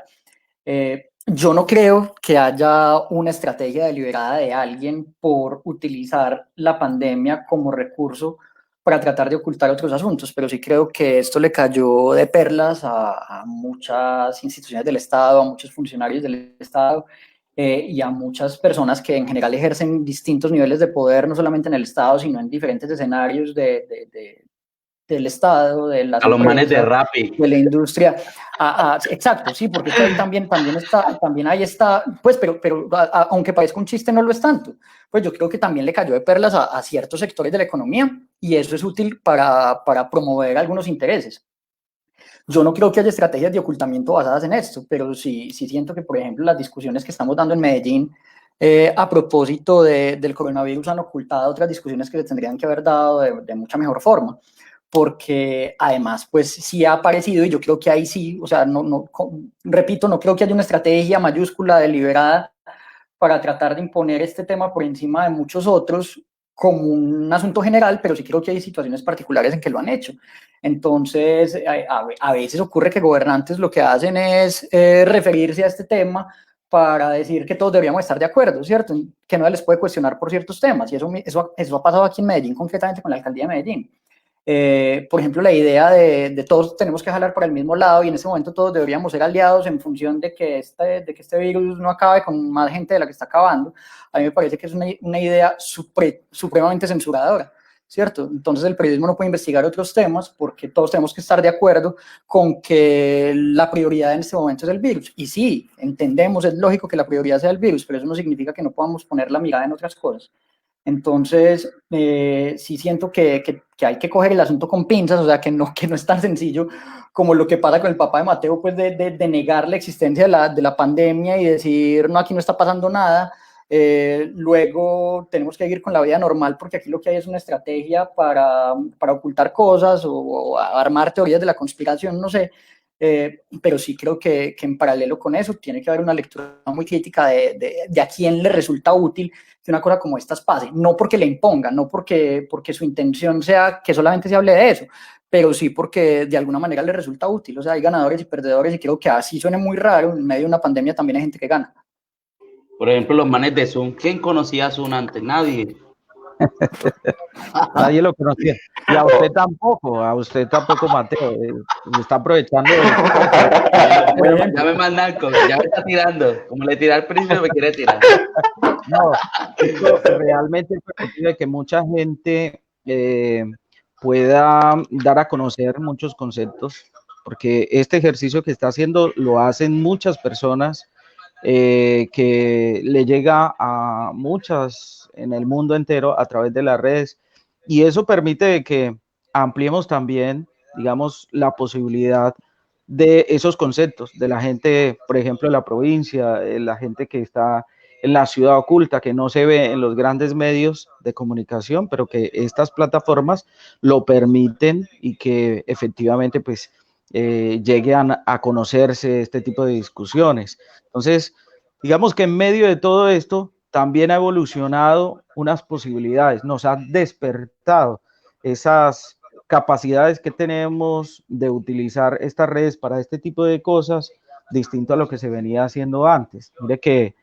Yo no creo que haya una estrategia deliberada de alguien por utilizar la pandemia como recurso para tratar de ocultar otros asuntos, pero sí creo que esto le cayó de perlas a muchas instituciones del Estado, a muchos funcionarios del Estado y a muchas personas que en general ejercen distintos niveles de poder, no solamente en el Estado, sino en diferentes escenarios del Estado, de las A los manes de empresas, Rappi. de la industria. Exacto, sí, porque es que ahí también ahí está, pues, pero aunque parezca un chiste, no lo es tanto. Pues yo creo que también le cayó de perlas a ciertos sectores de la economía y eso es útil para promover algunos intereses. Yo no creo que haya estrategias de ocultamiento basadas en esto, pero sí siento que, por ejemplo, las discusiones que estamos dando en Medellín a propósito del coronavirus han ocultado otras discusiones que se tendrían que haber dado de mucha mejor forma, porque además, pues sí ha aparecido, y yo creo que ahí sí, o sea, repito, no creo que haya una estrategia mayúscula deliberada para tratar de imponer este tema por encima de muchos otros como un asunto general, pero sí creo que hay situaciones particulares en que lo han hecho. Entonces, a veces ocurre que gobernantes lo que hacen es referirse a este tema para decir que todos deberíamos estar de acuerdo, ¿cierto? Que no se les puede cuestionar por ciertos temas, y eso ha pasado aquí en Medellín, concretamente con la alcaldía de Medellín. Por ejemplo, la idea de todos tenemos que jalar para el mismo lado y en ese momento todos deberíamos ser aliados en función de que este virus no acabe con más gente de la que está acabando, a mí me parece que es una idea supremamente censuradora, ¿cierto? Entonces el periodismo no puede investigar otros temas porque todos tenemos que estar de acuerdo con que la prioridad en este momento es el virus. Y sí, entendemos, es lógico que la prioridad sea el virus, pero eso no significa que no podamos poner la mirada en otras cosas. Entonces, sí siento que hay que coger el asunto con pinzas, o sea, que no es tan sencillo como lo que pasa con el papá de Mateo, pues de negar la existencia de la pandemia y decir, no, aquí no está pasando nada. Luego tenemos que seguir con la vida normal porque aquí lo que hay es una estrategia para ocultar cosas o armar teorías de la conspiración, no sé. Pero sí creo que en paralelo con eso tiene que haber una lectura muy crítica de a quién le resulta útil que una cosa como estas pase, no porque le impongan, no porque su intención sea que solamente se hable de eso, pero sí porque de alguna manera le resulta útil, o sea, hay ganadores y perdedores y creo que así suena muy raro, en medio de una pandemia también hay gente que gana. Por ejemplo, los manes de Zoom. ¿Quién conocía a Zoom antes? Nadie. Nadie lo conocía. Y a usted tampoco, Mateo. Se está aprovechando de Bueno, ya me mandan, ya me está tirando. Como le tiré al príncipe, me quiere tirar. No, esto realmente es permitido de que mucha gente pueda dar a conocer muchos conceptos, porque este ejercicio que está haciendo lo hacen muchas personas que le llega a muchas en el mundo entero a través de las redes, y eso permite que ampliemos también, digamos, la posibilidad de esos conceptos, de la gente, por ejemplo, de la provincia, de la gente que está en la ciudad oculta, que no se ve en los grandes medios de comunicación, pero que estas plataformas lo permiten y que efectivamente pues lleguen a conocerse este tipo de discusiones. Entonces, digamos que en medio de todo esto también ha evolucionado unas posibilidades, nos ha despertado esas capacidades que tenemos de utilizar estas redes para este tipo de cosas, distinto a lo que se venía haciendo antes. Mire que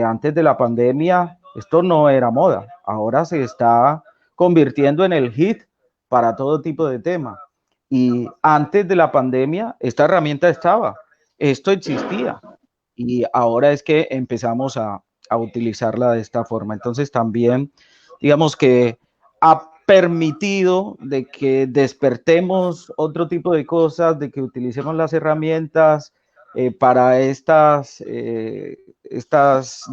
antes de la pandemia esto no era moda, ahora se está convirtiendo en el hit para todo tipo de tema. Y antes de la pandemia esta herramienta estaba, esto existía y ahora es que empezamos a utilizarla de esta forma. Entonces también digamos que ha permitido de que despertemos otro tipo de cosas, de que utilicemos las herramientas para estas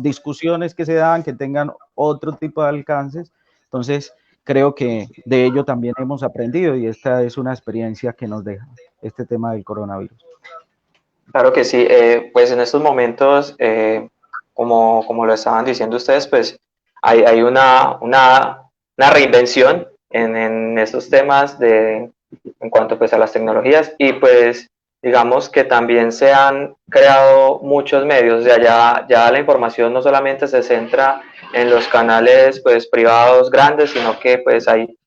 discusiones que se dan, que tengan otro tipo de alcances. Entonces, creo que de ello también hemos aprendido y esta es una experiencia que nos deja este tema del coronavirus. Claro que sí, pues en estos momentos, como lo estaban diciendo ustedes, pues hay una reinvención en estos temas en cuanto pues a las tecnologías y pues digamos que también se han creado muchos medios, o sea, ya la información no solamente se centra en los canales pues privados grandes, sino que pues hay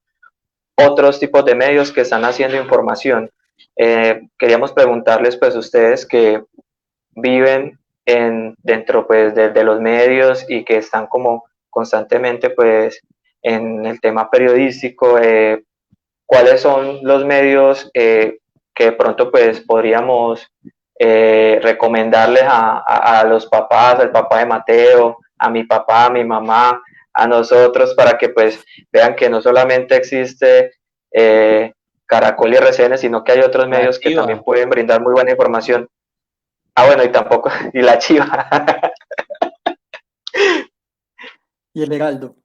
otros tipos de medios que están haciendo información. Queríamos preguntarles pues ustedes que viven dentro pues de los medios y que están como constantemente pues en el tema periodístico, cuáles son los medios que de pronto pues podríamos recomendarles a los papás, al papá de Mateo, a mi papá, a mi mamá, a nosotros, para que pues vean que no solamente existe Caracol y RCN, sino que hay otros medios que también pueden brindar muy buena información. Ah, bueno, y tampoco, y la Chiva. Y el Heraldo.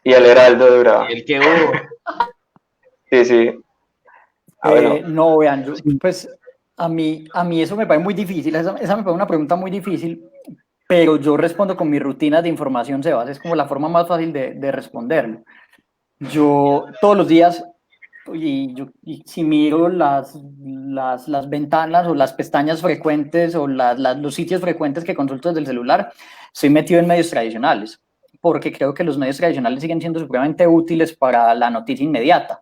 Y el Heraldo de Urabá. Y el que hubo. Sí, sí. Bueno. No, vean, pues a mí eso me parece muy difícil, esa me parece una pregunta muy difícil, pero yo respondo con mis rutinas de información, Sebas, es como la forma más fácil de responderlo. Yo todos los días, y si miro las ventanas o las pestañas frecuentes o los sitios frecuentes que consulto desde el celular, estoy metido en medios tradicionales, porque creo que los medios tradicionales siguen siendo supremamente útiles para la noticia inmediata.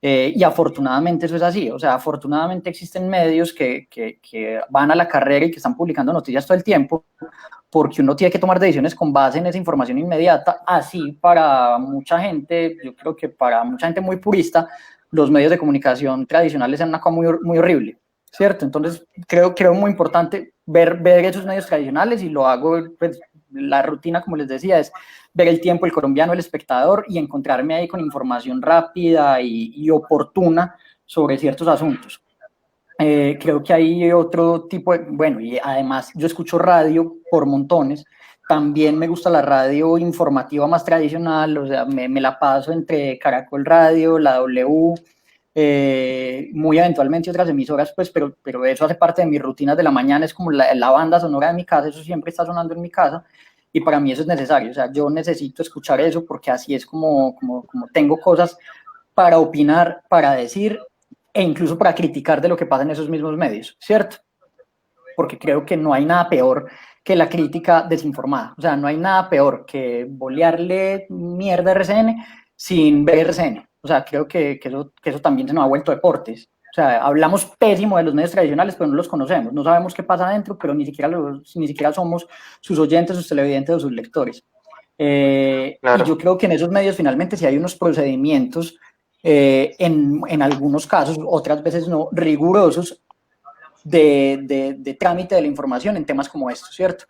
Y afortunadamente eso es así, o sea, afortunadamente existen medios que van a la carrera y que están publicando noticias todo el tiempo, porque uno tiene que tomar decisiones con base en esa información inmediata. Así, para mucha gente, yo creo que para mucha gente muy purista, los medios de comunicación tradicionales son una cosa muy, muy horrible, ¿cierto? Entonces, creo muy importante ver esos medios tradicionales, y lo hago, pues, la rutina, como les decía, es ver El Tiempo, El Colombiano, El Espectador, y encontrarme ahí con información rápida y oportuna sobre ciertos asuntos. Creo que hay otro tipo de, bueno, y además yo escucho radio por montones. También me gusta la radio informativa más tradicional, o sea, me la paso entre Caracol Radio, la W, muy eventualmente otras emisoras, pues, pero eso hace parte de mis rutinas de la mañana, es como la banda sonora de mi casa, eso siempre está sonando en mi casa, y para mí eso es necesario, o sea, yo necesito escuchar eso, porque así es como tengo cosas para opinar, para decir, e incluso para criticar de lo que pasa en esos mismos medios, ¿cierto? Porque creo que no hay nada peor que la crítica desinformada, o sea, no hay nada peor que bolearle mierda a RCN sin ver RCN, o sea, creo que eso también se nos ha vuelto deportes. O sea, hablamos pésimo de los medios tradicionales, pero no los conocemos, no sabemos qué pasa adentro, pero ni siquiera somos sus oyentes, sus televidentes o sus lectores. Claro. Y yo creo que en esos medios finalmente sí hay unos procedimientos, en algunos casos, otras veces no, rigurosos, de trámite de la información en temas como estos, ¿cierto?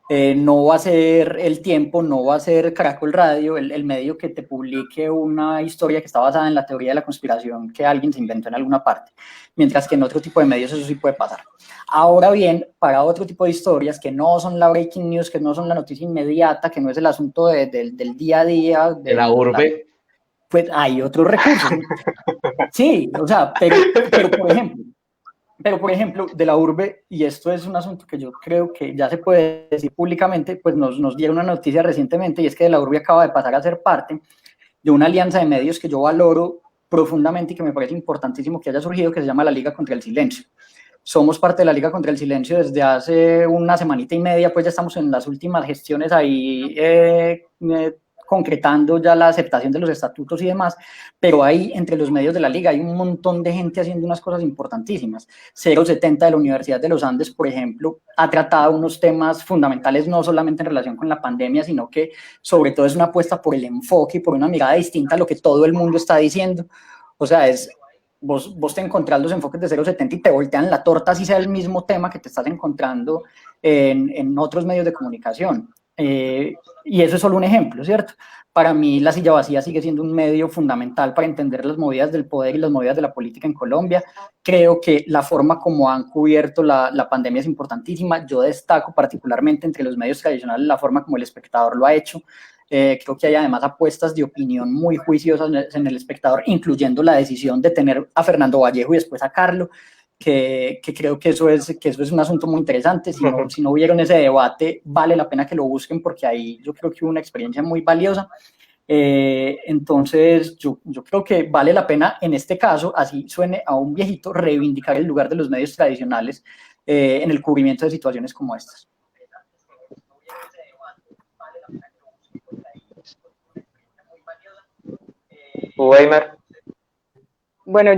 No va a ser El Tiempo, no va a ser Caracol Radio el medio que te publique una historia que está basada en la teoría de la conspiración que alguien se inventó en alguna parte, mientras que en otro tipo de medios eso sí puede pasar. Ahora bien, para otro tipo de historias que no son la breaking news, que no son la noticia inmediata, que no es el asunto del día a día, de la urbe, pues hay otros recursos. Sí, o sea, pero por ejemplo, de la urbe, y esto es un asunto que yo creo que ya se puede decir públicamente, pues nos dieron una noticia recientemente, y es que de la urbe acaba de pasar a ser parte de una alianza de medios que yo valoro profundamente y que me parece importantísimo que haya surgido, que se llama la Liga contra el Silencio. Somos parte de la Liga contra el Silencio desde hace una semanita y media, pues ya estamos en las últimas gestiones ahí, concretando ya la aceptación de los estatutos y demás, pero ahí entre los medios de la Liga hay un montón de gente haciendo unas cosas importantísimas. 070 de la Universidad de los Andes, por ejemplo, ha tratado unos temas fundamentales no solamente en relación con la pandemia, sino que sobre todo es una apuesta por el enfoque y por una mirada distinta a lo que todo el mundo está diciendo. O sea, vos te encontrás los enfoques de 070 y te voltean la torta, si sea el mismo tema que te estás encontrando en otros medios de comunicación. Y eso es solo un ejemplo, ¿cierto? Para mí La Silla Vacía sigue siendo un medio fundamental para entender las movidas del poder y las movidas de la política en Colombia. Creo que la forma como han cubierto la pandemia es importantísima. Yo destaco particularmente entre los medios tradicionales la forma como El Espectador lo ha hecho. Creo que hay además apuestas de opinión muy juiciosas en El Espectador, incluyendo la decisión de tener a Fernando Vallejo y después sacarlo, que creo que eso es un asunto muy interesante. Si no vieron ese debate, vale la pena que lo busquen, porque ahí yo creo que hubo una experiencia muy valiosa. Entonces, yo creo que vale la pena, en este caso, así suene a un viejito, reivindicar el lugar de los medios tradicionales en el cubrimiento de situaciones como estas. Weimer. Bueno,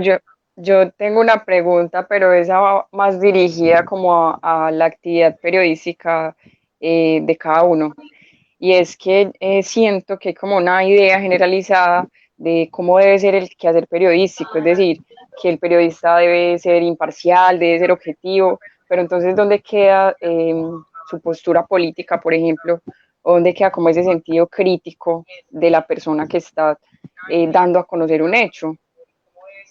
yo tengo una pregunta, pero esa va más dirigida como a la actividad periodística de cada uno. Y es que siento que hay como una idea generalizada de cómo debe ser el quehacer periodístico, es decir, que el periodista debe ser imparcial, debe ser objetivo, pero entonces, ¿dónde queda su postura política, por ejemplo? ¿O dónde queda como ese sentido crítico de la persona que está dando a conocer un hecho? O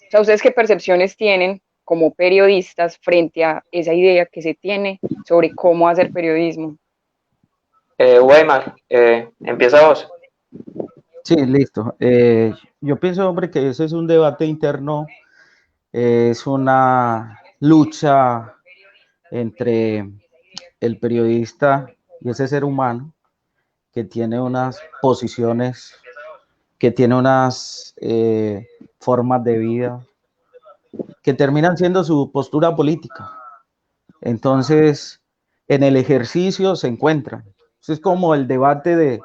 sea, ¿ustedes qué percepciones tienen como periodistas frente a esa idea que se tiene sobre cómo hacer periodismo? Weimar, empieza vos. Sí, listo. Yo pienso, hombre, que ese es un debate interno, es una lucha entre el periodista y ese ser humano que tiene unas posiciones, que tiene unas formas de vida, que terminan siendo su postura política. Entonces, en el ejercicio se encuentran. Es como el debate de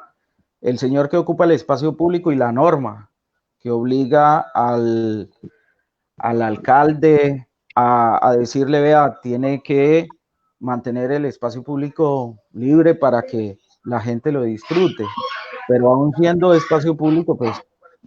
el señor que ocupa el espacio público y la norma que obliga al alcalde a decirle, vea, tiene que mantener el espacio público libre para que la gente lo disfrute. Pero aún siendo espacio público, pues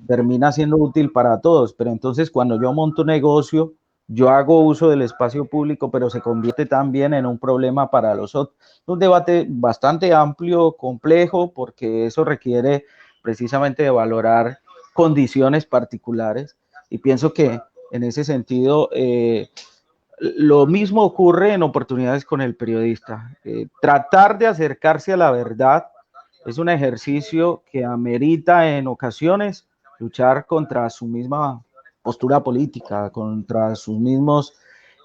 termina siendo útil para todos. Pero entonces cuando yo monto un negocio, yo hago uso del espacio público, pero se convierte también en un problema para los otros. Un debate bastante amplio, complejo, porque eso requiere precisamente de valorar condiciones particulares. Y pienso que en ese sentido, lo mismo ocurre en oportunidades con el periodista. Tratar de acercarse a la verdad es un ejercicio que amerita en ocasiones luchar contra su misma postura política, contra sus mismos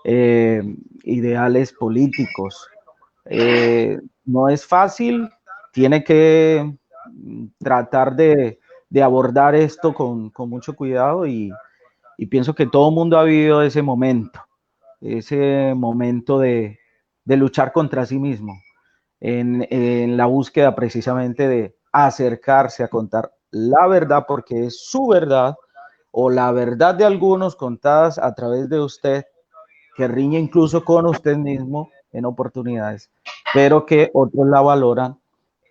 ideales políticos. No es fácil, tiene que tratar de abordar esto con mucho cuidado y pienso que todo el mundo ha vivido ese momento de luchar contra sí mismo, en la búsqueda precisamente de acercarse a contar la verdad, porque es su verdad o la verdad de algunos contadas a través de usted, que riñe incluso con usted mismo en oportunidades, pero que otros la valoran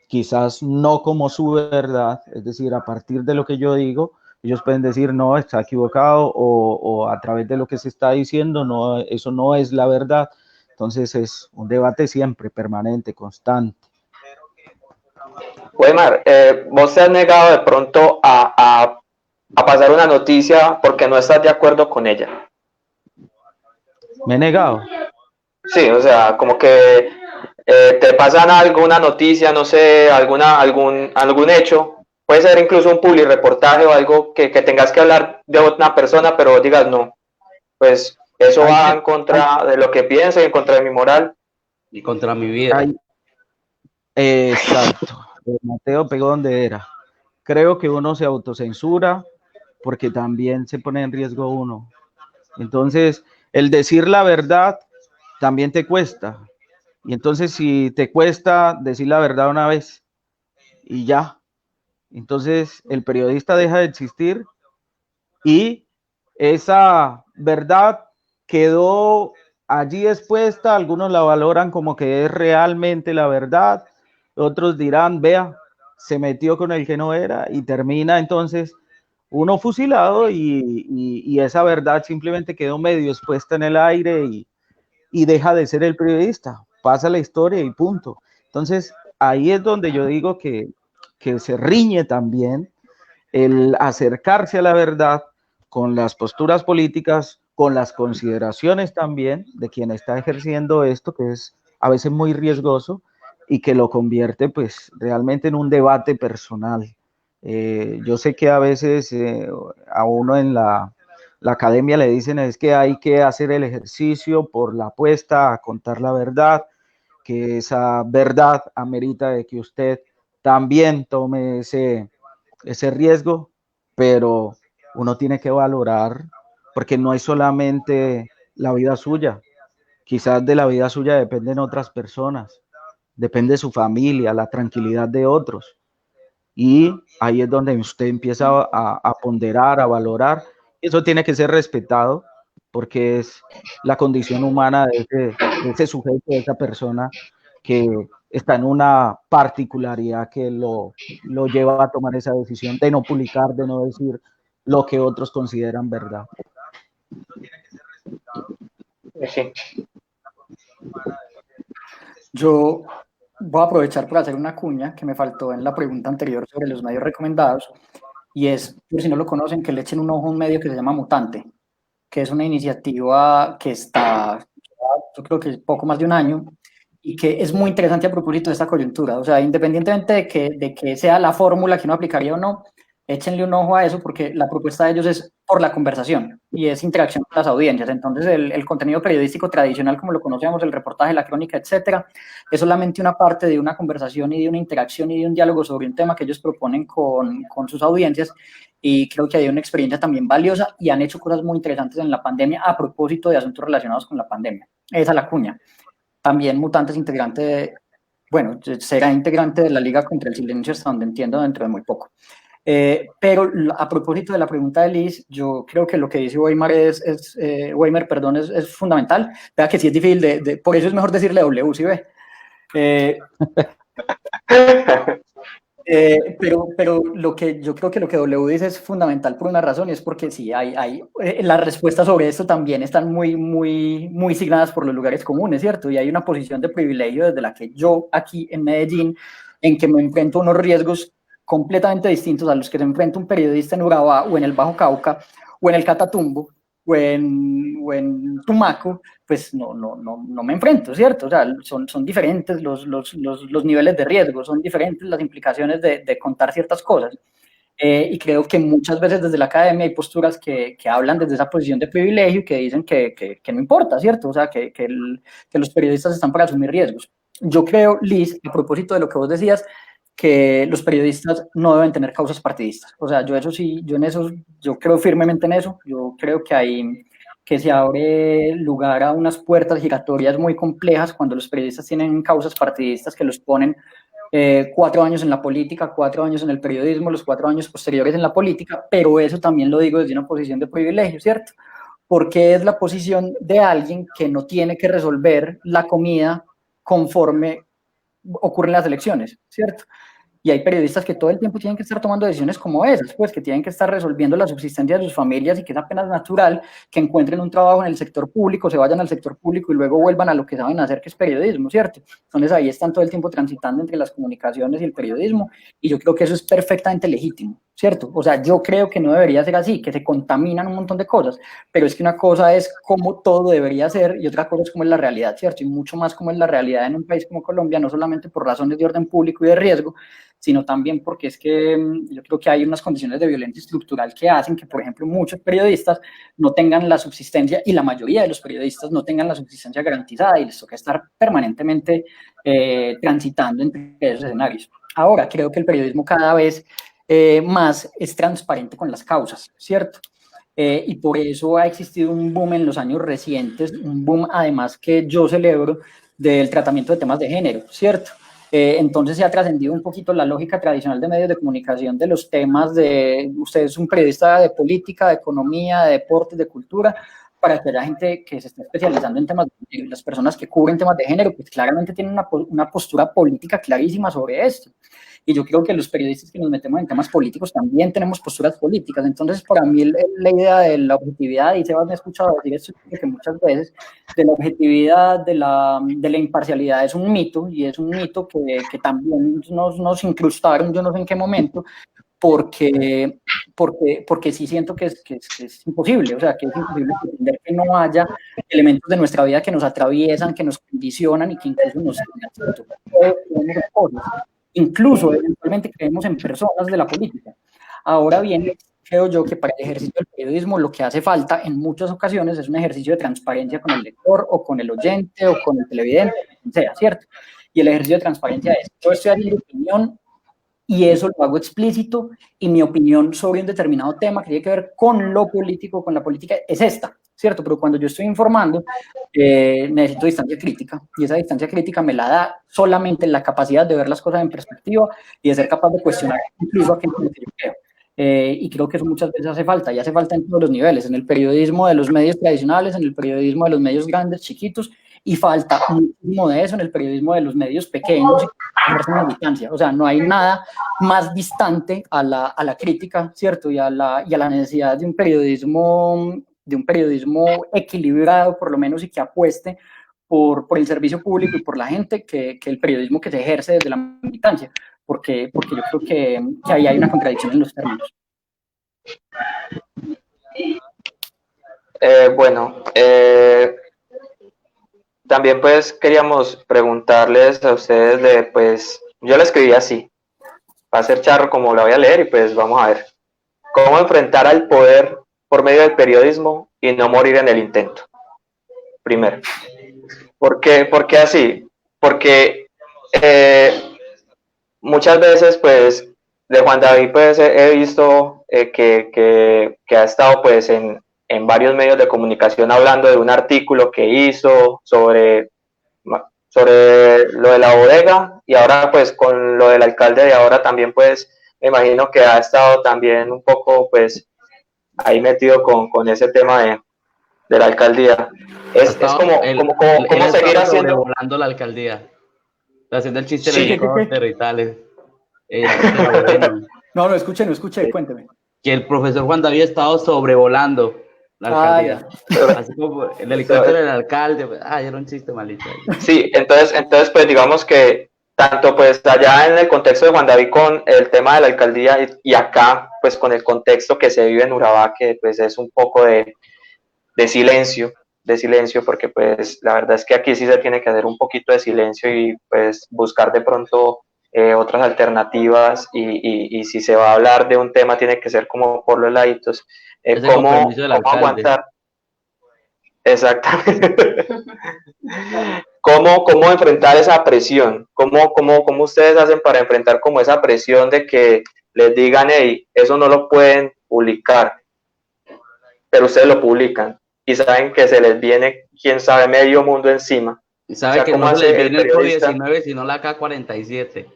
quizás no como su verdad, es decir, a partir de lo que yo digo, ellos pueden decir, no, está equivocado, o a través de lo que se está diciendo, no, eso no es la verdad. Entonces es un debate siempre permanente, constante. Weimar, vos te has negado de pronto a pasar una noticia porque no estás de acuerdo con ella. Me he negado. Sí, o sea, como que te pasan algo, una noticia, no sé, algún hecho, puede ser incluso un public reportaje o algo que tengas que hablar de otra persona, pero digas no, pues eso va en contra de lo que pienso y en contra de mi moral. Y contra mi vida. Exacto. Mateo pegó donde era. Creo que uno se autocensura porque también se pone en riesgo uno. Entonces, el decir la verdad también te cuesta. Y entonces, si te cuesta decir la verdad una vez y ya, entonces el periodista deja de existir y esa verdad quedó allí expuesta. Algunos la valoran como que es realmente la verdad, otros dirán, vea, se metió con el que no era, y termina entonces uno fusilado y esa verdad simplemente quedó medio expuesta en el aire y deja de ser el periodista, pasa la historia y punto. Entonces ahí es donde yo digo que se riñe también el acercarse a la verdad con las posturas políticas, con las consideraciones también de quien está ejerciendo esto, que es a veces muy riesgoso y que lo convierte pues realmente en un debate personal. Yo sé que a veces a uno en la academia le dicen es que hay que hacer el ejercicio por la apuesta a contar la verdad, que esa verdad amerita de que usted también tome ese riesgo, pero uno tiene que valorar, porque no es solamente la vida suya, quizás de la vida suya dependen otras personas, depende de su familia, la tranquilidad de otros. Y ahí es donde usted empieza a ponderar, a valorar. Eso tiene que ser respetado porque es la condición humana de ese sujeto, de esa persona que está en una particularidad que lo lleva a tomar esa decisión de no publicar, de no decir lo que otros consideran verdad. Sí. Yo voy a aprovechar para hacer una cuña que me faltó en la pregunta anterior sobre los medios recomendados, y es, por si no lo conocen, que le echen un ojo a un medio que se llama Mutante, que es una iniciativa que está, yo creo que poco más de un año, y que es muy interesante a propósito de esta coyuntura. O sea, independientemente de que sea la fórmula que uno aplicaría o no, échenle un ojo a eso, porque la propuesta de ellos es por la conversación y es interacción con las audiencias. Entonces, el contenido periodístico tradicional, como lo conocemos, el reportaje, la crónica, etcétera, es solamente una parte de una conversación y de una interacción y de un diálogo sobre un tema que ellos proponen con sus audiencias. Y creo que hay una experiencia también valiosa y han hecho cosas muy interesantes en la pandemia a propósito de asuntos relacionados con la pandemia. Esa es la cuña. También Mutante es integrante bueno, será integrante de la Liga contra el Silencio, hasta donde entiendo, dentro de muy poco. Pero a propósito de la pregunta de Liz, yo creo que lo que dice Weimar es fundamental. Vea que sí es difícil, por eso es mejor decirle W, ¿sí ve? Pero yo creo que lo que W dice es fundamental por una razón, y es porque sí, las respuestas sobre esto también están muy signadas por los lugares comunes, ¿cierto? Y hay una posición de privilegio desde la que yo aquí en Medellín, en que me enfrento a unos riesgos completamente distintos a los que se enfrenta un periodista en Urabá o en el Bajo Cauca o en el Catatumbo o en Tumaco, pues no me enfrento, ¿cierto? O sea, son diferentes los niveles de riesgo, son diferentes las implicaciones de contar ciertas cosas. Y creo que muchas veces desde la academia hay posturas que hablan desde esa posición de privilegio y que dicen que no importa, ¿cierto? O sea, que los periodistas están para asumir riesgos. Yo creo, Liz, a propósito de lo que vos decías, que los periodistas no deben tener causas partidistas. O sea, yo creo firmemente en eso. Yo creo que se abre lugar a unas puertas giratorias muy complejas cuando los periodistas tienen causas partidistas que los ponen 4 años en la política, 4 años en el periodismo, los 4 años posteriores en la política, pero eso también lo digo desde una posición de privilegio, ¿cierto? Porque es la posición de alguien que no tiene que resolver la comida conforme ocurren las elecciones, ¿cierto? Y hay periodistas que todo el tiempo tienen que estar tomando decisiones como esas, pues que tienen que estar resolviendo la subsistencia de sus familias, y que es apenas natural que encuentren un trabajo en el sector público, se vayan al sector público y luego vuelvan a lo que saben hacer, que es periodismo, ¿cierto? Entonces ahí están todo el tiempo transitando entre las comunicaciones y el periodismo, y yo creo que eso es perfectamente legítimo, ¿cierto? O sea, yo creo que no debería ser así, que se contaminan un montón de cosas, pero es que una cosa es cómo todo debería ser y otra cosa es cómo es la realidad, ¿cierto? Y mucho más cómo es la realidad en un país como Colombia, no solamente por razones de orden público y de riesgo, sino también porque es que yo creo que hay unas condiciones de violencia estructural que hacen que, por ejemplo, muchos periodistas no tengan la subsistencia, y la mayoría de los periodistas no tengan la subsistencia garantizada, y les toca estar permanentemente transitando entre esos escenarios. Ahora, creo que el periodismo cada vez más es transparente con las causas, ¿cierto? Y por eso ha existido un boom en los años recientes, un boom además que yo celebro, del tratamiento de temas de género, ¿cierto? Entonces se ha trascendido un poquito la lógica tradicional de medios de comunicación de los temas de, usted es un periodista de política, de economía, de deportes, de cultura, para que haya gente que se esté especializando en temas de género. Las personas que cubren temas de género, pues claramente tienen una postura política clarísima sobre esto. Y yo creo que los periodistas que nos metemos en temas políticos también tenemos posturas políticas. Entonces, para mí, la idea de la objetividad, y Sebas me ha escuchado decir esto que muchas veces, de la objetividad, de la imparcialidad, es un mito, y es un mito que también nos incrustaron, yo no sé en qué momento, porque sí siento que es imposible, o sea, que es imposible entender que no haya elementos de nuestra vida que nos atraviesan, que nos condicionan y que incluso nos incluso eventualmente creemos en personas de la política. Ahora bien, creo yo que para el ejercicio del periodismo lo que hace falta en muchas ocasiones es un ejercicio de transparencia con el lector o con el oyente o con el televidente, sea, ¿cierto? Y el ejercicio de transparencia es, yo estoy haciendo opinión y eso lo hago explícito, y mi opinión sobre un determinado tema que tiene que ver con lo político, con la política, es esta, ¿cierto? Pero cuando yo estoy informando, necesito distancia crítica, y esa distancia crítica me la da solamente la capacidad de ver las cosas en perspectiva y de ser capaz de cuestionar incluso aquello que yo creo. Y creo que eso muchas veces hace falta, y hace falta en todos los niveles, en el periodismo de los medios tradicionales, en el periodismo de los medios grandes, chiquitos, y falta muchísimo de eso en el periodismo de los medios pequeños, y una distancia. O sea, no hay nada más distante a la crítica, ¿cierto? Y a la necesidad de un periodismo equilibrado, por lo menos, y que apueste por el servicio público y por la gente, que el periodismo que se ejerce desde la militancia, porque yo creo que ahí hay una contradicción en los términos. También pues queríamos preguntarles a ustedes pues, yo la escribí así, va a ser charro como la voy a leer y pues vamos a ver. ¿Cómo enfrentar al poder por medio del periodismo y no morir en el intento? Primero. ¿Por qué así? Porque muchas veces pues de Juan David pues he visto que ha estado pues en varios medios de comunicación hablando de un artículo que hizo sobre lo de la bodega, y ahora pues con lo del alcalde de ahora también pues me imagino que ha estado también un poco pues ahí metido con ese tema de la alcaldía. Es como seguir haciendo... Sobrevolando la alcaldía, haciendo el chiste Sí. de helicóptero y tal. No, escuché, cuénteme. Que el profesor Juan David ha estado sobrevolando la alcaldía. Así como el helicóptero del alcalde. Era un chiste malito. Sí, entonces pues digamos que tanto pues allá en el contexto de Juan David con el tema de la alcaldía y acá pues con el contexto que se vive en Urabá, que pues es un poco de silencio, porque pues la verdad es que aquí sí se tiene que hacer un poquito de silencio y pues buscar de pronto otras alternativas, y si se va a hablar de un tema tiene que ser como por los laditos. ¿Cómo aguantar? Exactamente. ¿Cómo enfrentar esa presión? ¿Cómo ustedes hacen para enfrentar como esa presión de que les digan, hey, eso no lo pueden publicar, pero ustedes lo publican y saben que se les viene, quién sabe, medio mundo encima? Y sabe que no se les viene el COVID-19 sino la K-47.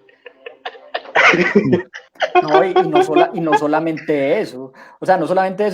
No, y no solamente eso,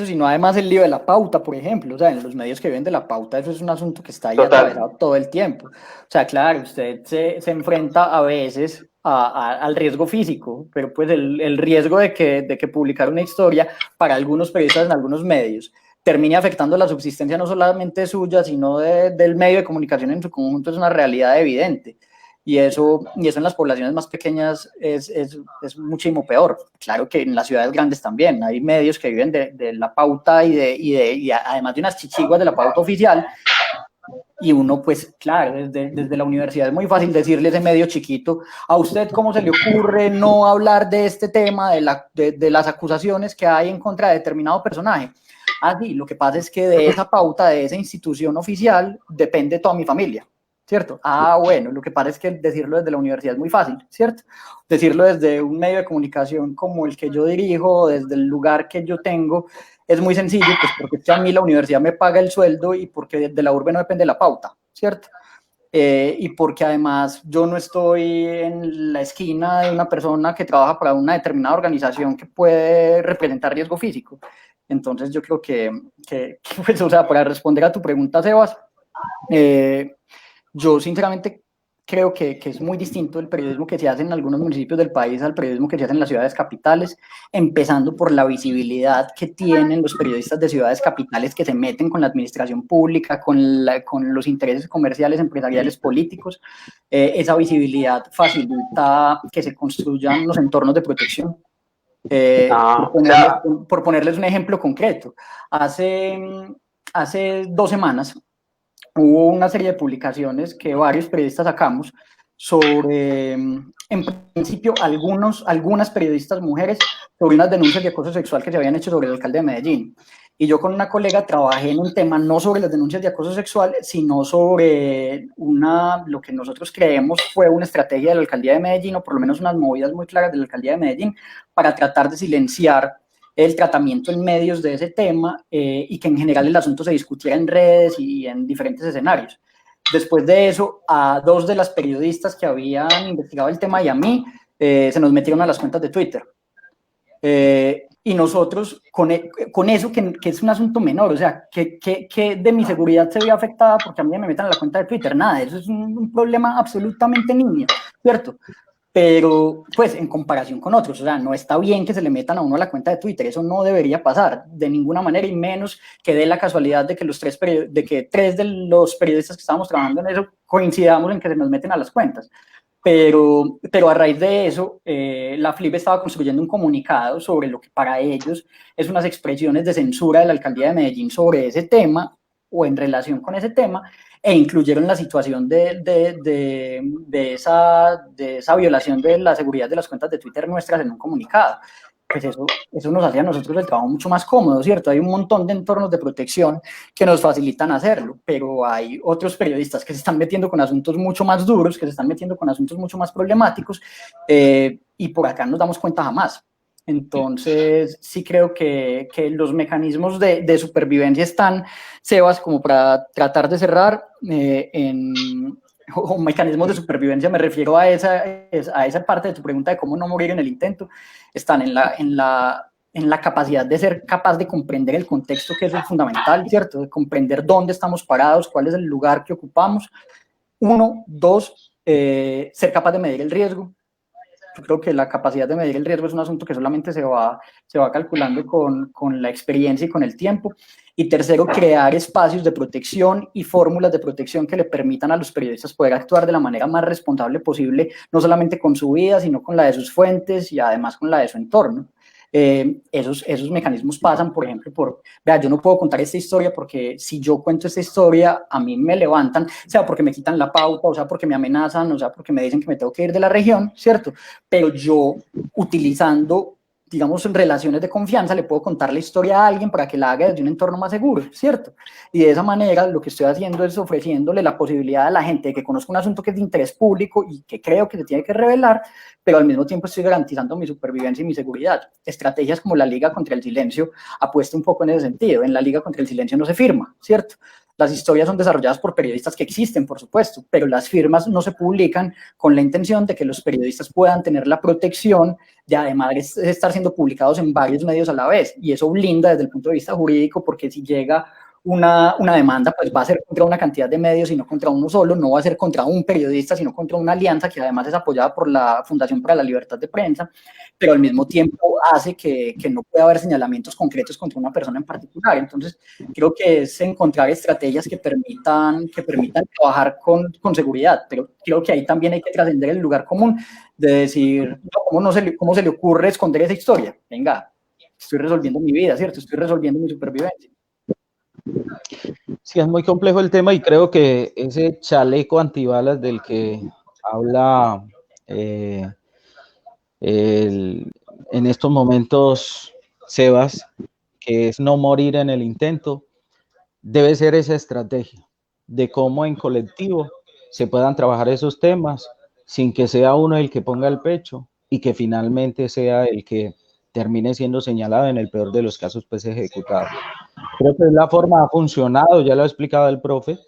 sino además el lío de la pauta, por ejemplo. O sea, en los medios que viven de la pauta, eso es un asunto que está ahí atravesado todo el tiempo. O sea, claro, usted se enfrenta a veces al riesgo físico, pero pues el riesgo de que publicar una historia para algunos periodistas en algunos medios termine afectando la subsistencia no solamente suya, sino del medio de comunicación en su conjunto, es una realidad evidente. Y eso en las poblaciones más pequeñas es muchísimo peor. Claro que en las ciudades grandes también hay medios que viven de la pauta y además de unas chichiguas de la pauta oficial, y uno pues claro, desde la universidad es muy fácil decirle a ese medio chiquito, a usted cómo se le ocurre no hablar de este tema, de las acusaciones que hay en contra de determinado personaje. Sí, lo que pasa es que de esa pauta, de esa institución oficial, depende toda mi familia, ¿cierto? Bueno, lo que pasa es que decirlo desde la universidad es muy fácil, ¿cierto? Decirlo desde un medio de comunicación como el que yo dirijo, desde el lugar que yo tengo, es muy sencillo, pues porque a mí la universidad me paga el sueldo y porque de la urbe no depende la pauta, ¿cierto? Y porque además yo no estoy en la esquina de una persona que trabaja para una determinada organización que puede representar riesgo físico. Entonces yo creo que pues, o sea, para responder a tu pregunta, Sebas, yo sinceramente creo que es muy distinto el periodismo que se hace en algunos municipios del país al periodismo que se hace en las ciudades capitales, empezando por la visibilidad que tienen los periodistas de ciudades capitales que se meten con la administración pública, con los intereses comerciales, empresariales, políticos. Esa visibilidad facilita que se construyan los entornos de protección. Por ponerles un ejemplo concreto, hace 2 semanas hubo una serie de publicaciones que varios periodistas sacamos sobre, en principio, algunas periodistas mujeres sobre unas denuncias de acoso sexual que se habían hecho sobre el alcalde de Medellín. Y yo con una colega trabajé en un tema no sobre las denuncias de acoso sexual, sino sobre lo que nosotros creemos fue una estrategia de la alcaldía de Medellín, o por lo menos unas movidas muy claras de la alcaldía de Medellín, para tratar de silenciar el tratamiento en medios de ese tema y que en general el asunto se discutiera en redes y en diferentes escenarios. Después de eso, a 2 de las periodistas que habían investigado el tema y a mí, se nos metieron a las cuentas de Twitter. Y nosotros, con eso, que es un asunto menor, o sea, que de mi seguridad se vio afectada porque a mí me metan a la cuenta de Twitter, nada, eso es un problema absolutamente nimio, ¿cierto? Pero, pues, en comparación con otros, o sea, no está bien que se le metan a uno a la cuenta de Twitter, eso no debería pasar de ninguna manera, y menos que dé la casualidad de que tres de los periodistas que estábamos trabajando en eso coincidamos en que se nos meten a las cuentas. Pero a raíz de eso, la FLIP estaba construyendo un comunicado sobre lo que para ellos es unas expresiones de censura de la alcaldía de Medellín sobre ese tema o en relación con ese tema, e incluyeron la situación de esa violación de la seguridad de las cuentas de Twitter nuestras en un comunicado. Pues eso nos hacía a nosotros el trabajo mucho más cómodo, ¿cierto? Hay un montón de entornos de protección que nos facilitan hacerlo, pero hay otros periodistas que se están metiendo con asuntos mucho más duros, que se están metiendo con asuntos mucho más problemáticos, y por acá nos damos cuenta jamás. Entonces, sí creo que los mecanismos de supervivencia están, Sebas, como para tratar de cerrar, o mecanismos de supervivencia, me refiero a esa parte de tu pregunta de cómo no morir en el intento, están en la capacidad de ser capaz de comprender el contexto, que es lo fundamental, ¿cierto? De comprender dónde estamos parados, cuál es el lugar que ocupamos. 1, 2, ser capaz de medir el riesgo. Yo creo que la capacidad de medir el riesgo es un asunto que solamente se va calculando con la experiencia y con el tiempo. Y tercero, crear espacios de protección y fórmulas de protección que le permitan a los periodistas poder actuar de la manera más responsable posible, no solamente con su vida, sino con la de sus fuentes y además con la de su entorno. Esos mecanismos pasan, por ejemplo, vea, yo no puedo contar esta historia porque si yo cuento esta historia, a mí me levantan, sea porque me quitan la pauta, o sea porque me amenazan, o sea porque me dicen que me tengo que ir de la región, ¿cierto? Pero yo, utilizando, digamos, relaciones de confianza, le puedo contar la historia a alguien para que la haga desde un entorno más seguro, ¿cierto? Y de esa manera lo que estoy haciendo es ofreciéndole la posibilidad a la gente de que conozca un asunto que es de interés público y que creo que se tiene que revelar, pero al mismo tiempo estoy garantizando mi supervivencia y mi seguridad. Estrategias como la Liga contra el Silencio apuesta un poco en ese sentido. En la Liga contra el Silencio no se firma, ¿cierto? Las historias son desarrolladas por periodistas que existen, por supuesto, pero las firmas no se publican con la intención de que los periodistas puedan tener la protección de además estar siendo publicados en varios medios a la vez. Y eso blinda desde el punto de vista jurídico, porque si llega una demanda, pues va a ser contra una cantidad de medios y no contra uno solo, no va a ser contra un periodista, sino contra una alianza que además es apoyada por la Fundación para la Libertad de Prensa, pero al mismo tiempo hace que no pueda haber señalamientos concretos contra una persona en particular. Entonces, creo que es encontrar estrategias que permitan trabajar con seguridad, pero creo que ahí también hay que trascender el lugar común de decir, ¿cómo se le ocurre esconder esa historia? Venga, estoy resolviendo mi vida, ¿cierto? Estoy resolviendo mi supervivencia. Sí, es muy complejo el tema y creo que ese chaleco antibalas del que habla en estos momentos Sebas, que es no morir en el intento, debe ser esa estrategia de cómo en colectivo se puedan trabajar esos temas sin que sea uno el que ponga el pecho y que finalmente sea el que termine siendo señalado, en el peor de los casos, pues ejecutado. Creo que la forma ha funcionado, ya lo ha explicado el profe,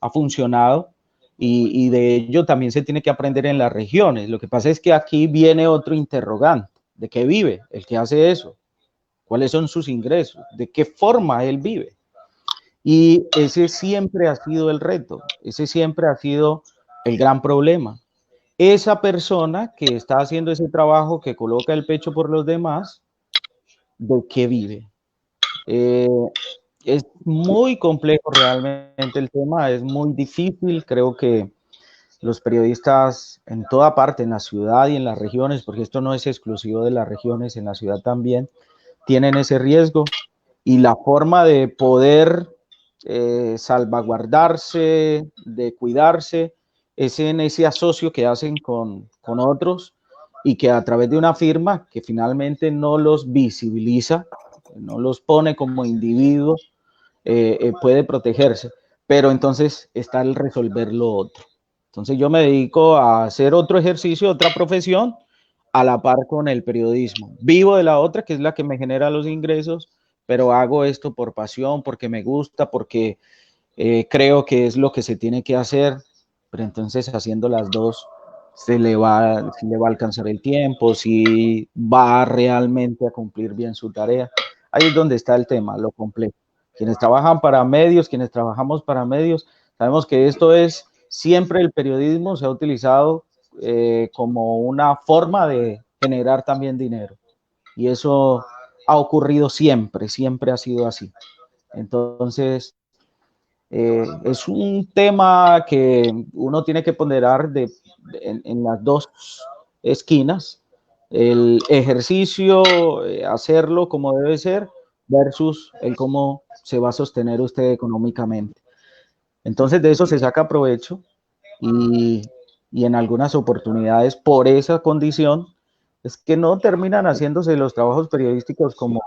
ha funcionado y de ello también se tiene que aprender en las regiones. Lo que pasa es que aquí viene otro interrogante, ¿de qué vive el que hace eso? ¿Cuáles son sus ingresos? ¿De qué forma él vive? Y ese siempre ha sido el reto, ese siempre ha sido el gran problema. Esa persona que está haciendo ese trabajo, que coloca el pecho por los demás, ¿de qué vive? Es muy complejo realmente el tema, es muy difícil. Creo que los periodistas en toda parte, en la ciudad y en las regiones, porque esto no es exclusivo de las regiones, en la ciudad también, tienen ese riesgo, y la forma de poder salvaguardarse, de cuidarse, es en ese asocio que hacen con otros y que a través de una firma que finalmente no los visibiliza, no los pone como individuos, puede protegerse. Pero entonces está el resolver lo otro. Entonces yo me dedico a hacer otro ejercicio, otra profesión, a la par con el periodismo. Vivo de la otra, que es la que me genera los ingresos, pero hago esto por pasión, porque me gusta, porque creo que es lo que se tiene que hacer, pero entonces haciendo las dos se le va a alcanzar el tiempo, si va realmente a cumplir bien su tarea. Ahí es donde está el tema, lo complejo. Quienes trabajan para medios, quienes trabajamos para medios, sabemos que esto es, siempre el periodismo se ha utilizado como una forma de generar también dinero. Y eso ha ocurrido siempre, siempre ha sido así. Entonces, es un tema que uno tiene que ponderar en las dos esquinas, el ejercicio, hacerlo como debe ser, versus el cómo se va a sostener usted económicamente. Entonces de eso se saca provecho y en algunas oportunidades por esa condición es que no terminan haciéndose los trabajos periodísticos como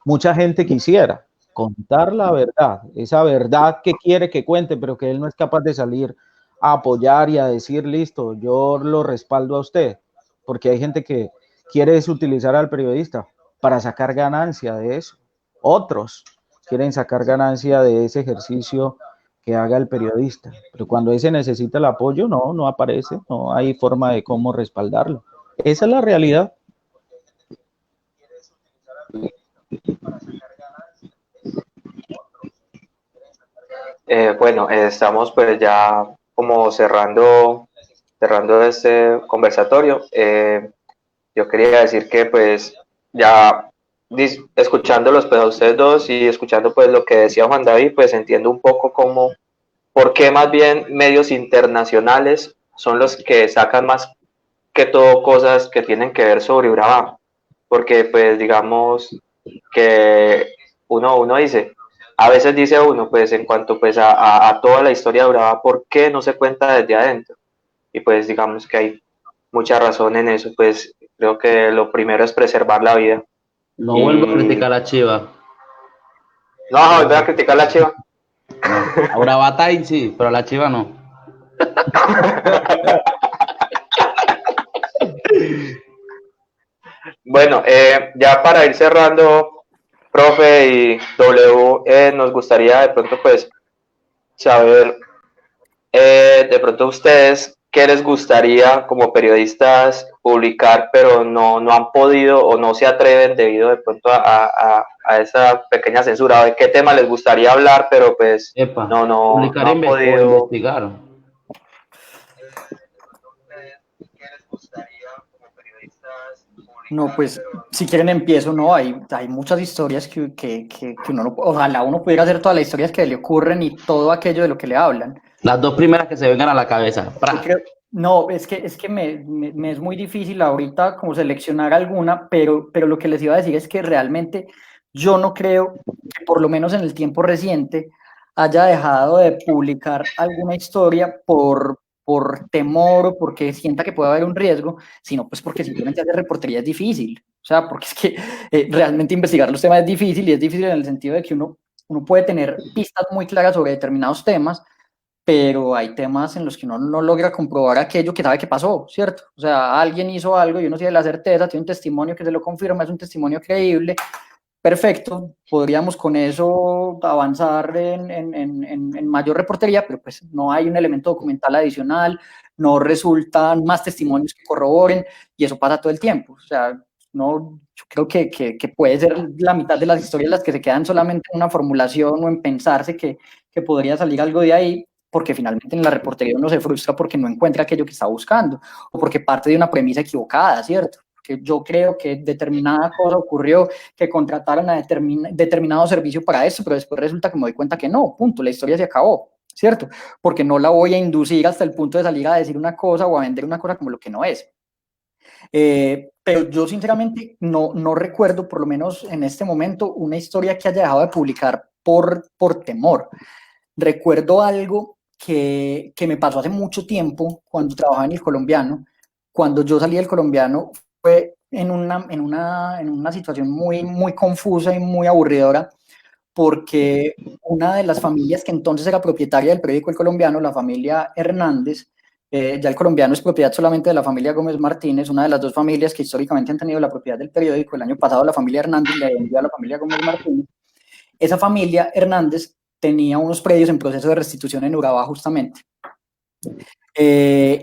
mucha gente quisiera. Contar la verdad, esa verdad que quiere que cuente, pero que él no es capaz de salir a apoyar y a decir, listo, yo lo respaldo a usted, porque hay gente que quiere utilizar al periodista para sacar ganancia de eso. Otros quieren sacar ganancia de ese ejercicio que haga el periodista, pero cuando ese necesita el apoyo, no aparece, no hay forma de cómo respaldarlo. Esa es la realidad. Bueno, estamos pues ya como cerrando este conversatorio. Yo quería decir que pues ya escuchándolos pues a ustedes dos y escuchando pues lo que decía Juan David, pues entiendo un poco cómo, por qué más bien medios internacionales son los que sacan más que todo cosas que tienen que ver sobre Urabá, porque pues digamos que uno dice, a veces dice uno, pues en cuanto pues a toda la historia de Urabá, ¿por qué no se cuenta desde adentro? Y pues digamos que hay mucha razón en eso, pues creo que lo primero es preservar la vida. No vuelvo a criticar a la Chiva. No, volver a criticar a la Chiva. No. A Urabá sí, pero a la Chiva no. Bueno, ya para ir cerrando, profe y W, nos gustaría de pronto pues saber de pronto ustedes qué les gustaría como periodistas publicar, pero no han podido o no se atreven debido de pronto a esa pequeña censura. ¿De qué tema les gustaría hablar, pero pues Epa, no publicar han podido? investigar. No, pues si quieren empiezo, no, hay muchas historias que uno no, ojalá uno pudiera hacer todas las historias que le ocurren y todo aquello de lo que le hablan. Las dos primeras que se vengan a la cabeza. No, es que me es muy difícil ahorita como seleccionar alguna, pero lo que les iba a decir es que realmente yo no creo que por lo menos en el tiempo reciente haya dejado de publicar alguna historia por temor o porque sienta que puede haber un riesgo, sino pues porque simplemente hacer reportería es difícil. O sea, porque es que realmente investigar los temas es difícil, y es difícil en el sentido de que uno puede tener pistas muy claras sobre determinados temas, pero hay temas en los que uno no logra comprobar aquello que sabe que pasó, ¿cierto? O sea, alguien hizo algo y uno tiene la certeza, tiene un testimonio que se lo confirma, es un testimonio creíble, perfecto, podríamos con eso avanzar en mayor reportería, pero pues no hay un elemento documental adicional, no resultan más testimonios que corroboren, y eso pasa todo el tiempo. O sea, no, yo creo que puede ser la mitad de las historias las que se quedan solamente en una formulación o en pensarse que podría salir algo de ahí, porque finalmente en la reportería uno se frustra porque no encuentra aquello que está buscando, o porque parte de una premisa equivocada, ¿cierto? Que yo creo que determinada cosa ocurrió, que contrataron a determinado servicio para eso, pero después resulta que me doy cuenta que no, punto, la historia se acabó, ¿cierto? Porque no la voy a inducir hasta el punto de salir a decir una cosa o a vender una cosa como lo que no es. Pero yo sinceramente no recuerdo, por lo menos en este momento, una historia que haya dejado de publicar por temor. Recuerdo algo que me pasó hace mucho tiempo cuando trabajaba en El Colombiano. Cuando yo salí del Colombiano fue en una situación muy confusa y muy aburridora, porque una de las familias que entonces era propietaria del periódico El Colombiano, la familia Hernández, ya El Colombiano es propiedad solamente de la familia Gómez Martínez, una de las dos familias que históricamente han tenido la propiedad del periódico. El año pasado la familia Hernández le vendió a la familia Gómez Martínez. Esa familia Hernández tenía unos predios en proceso de restitución en Urabá justamente.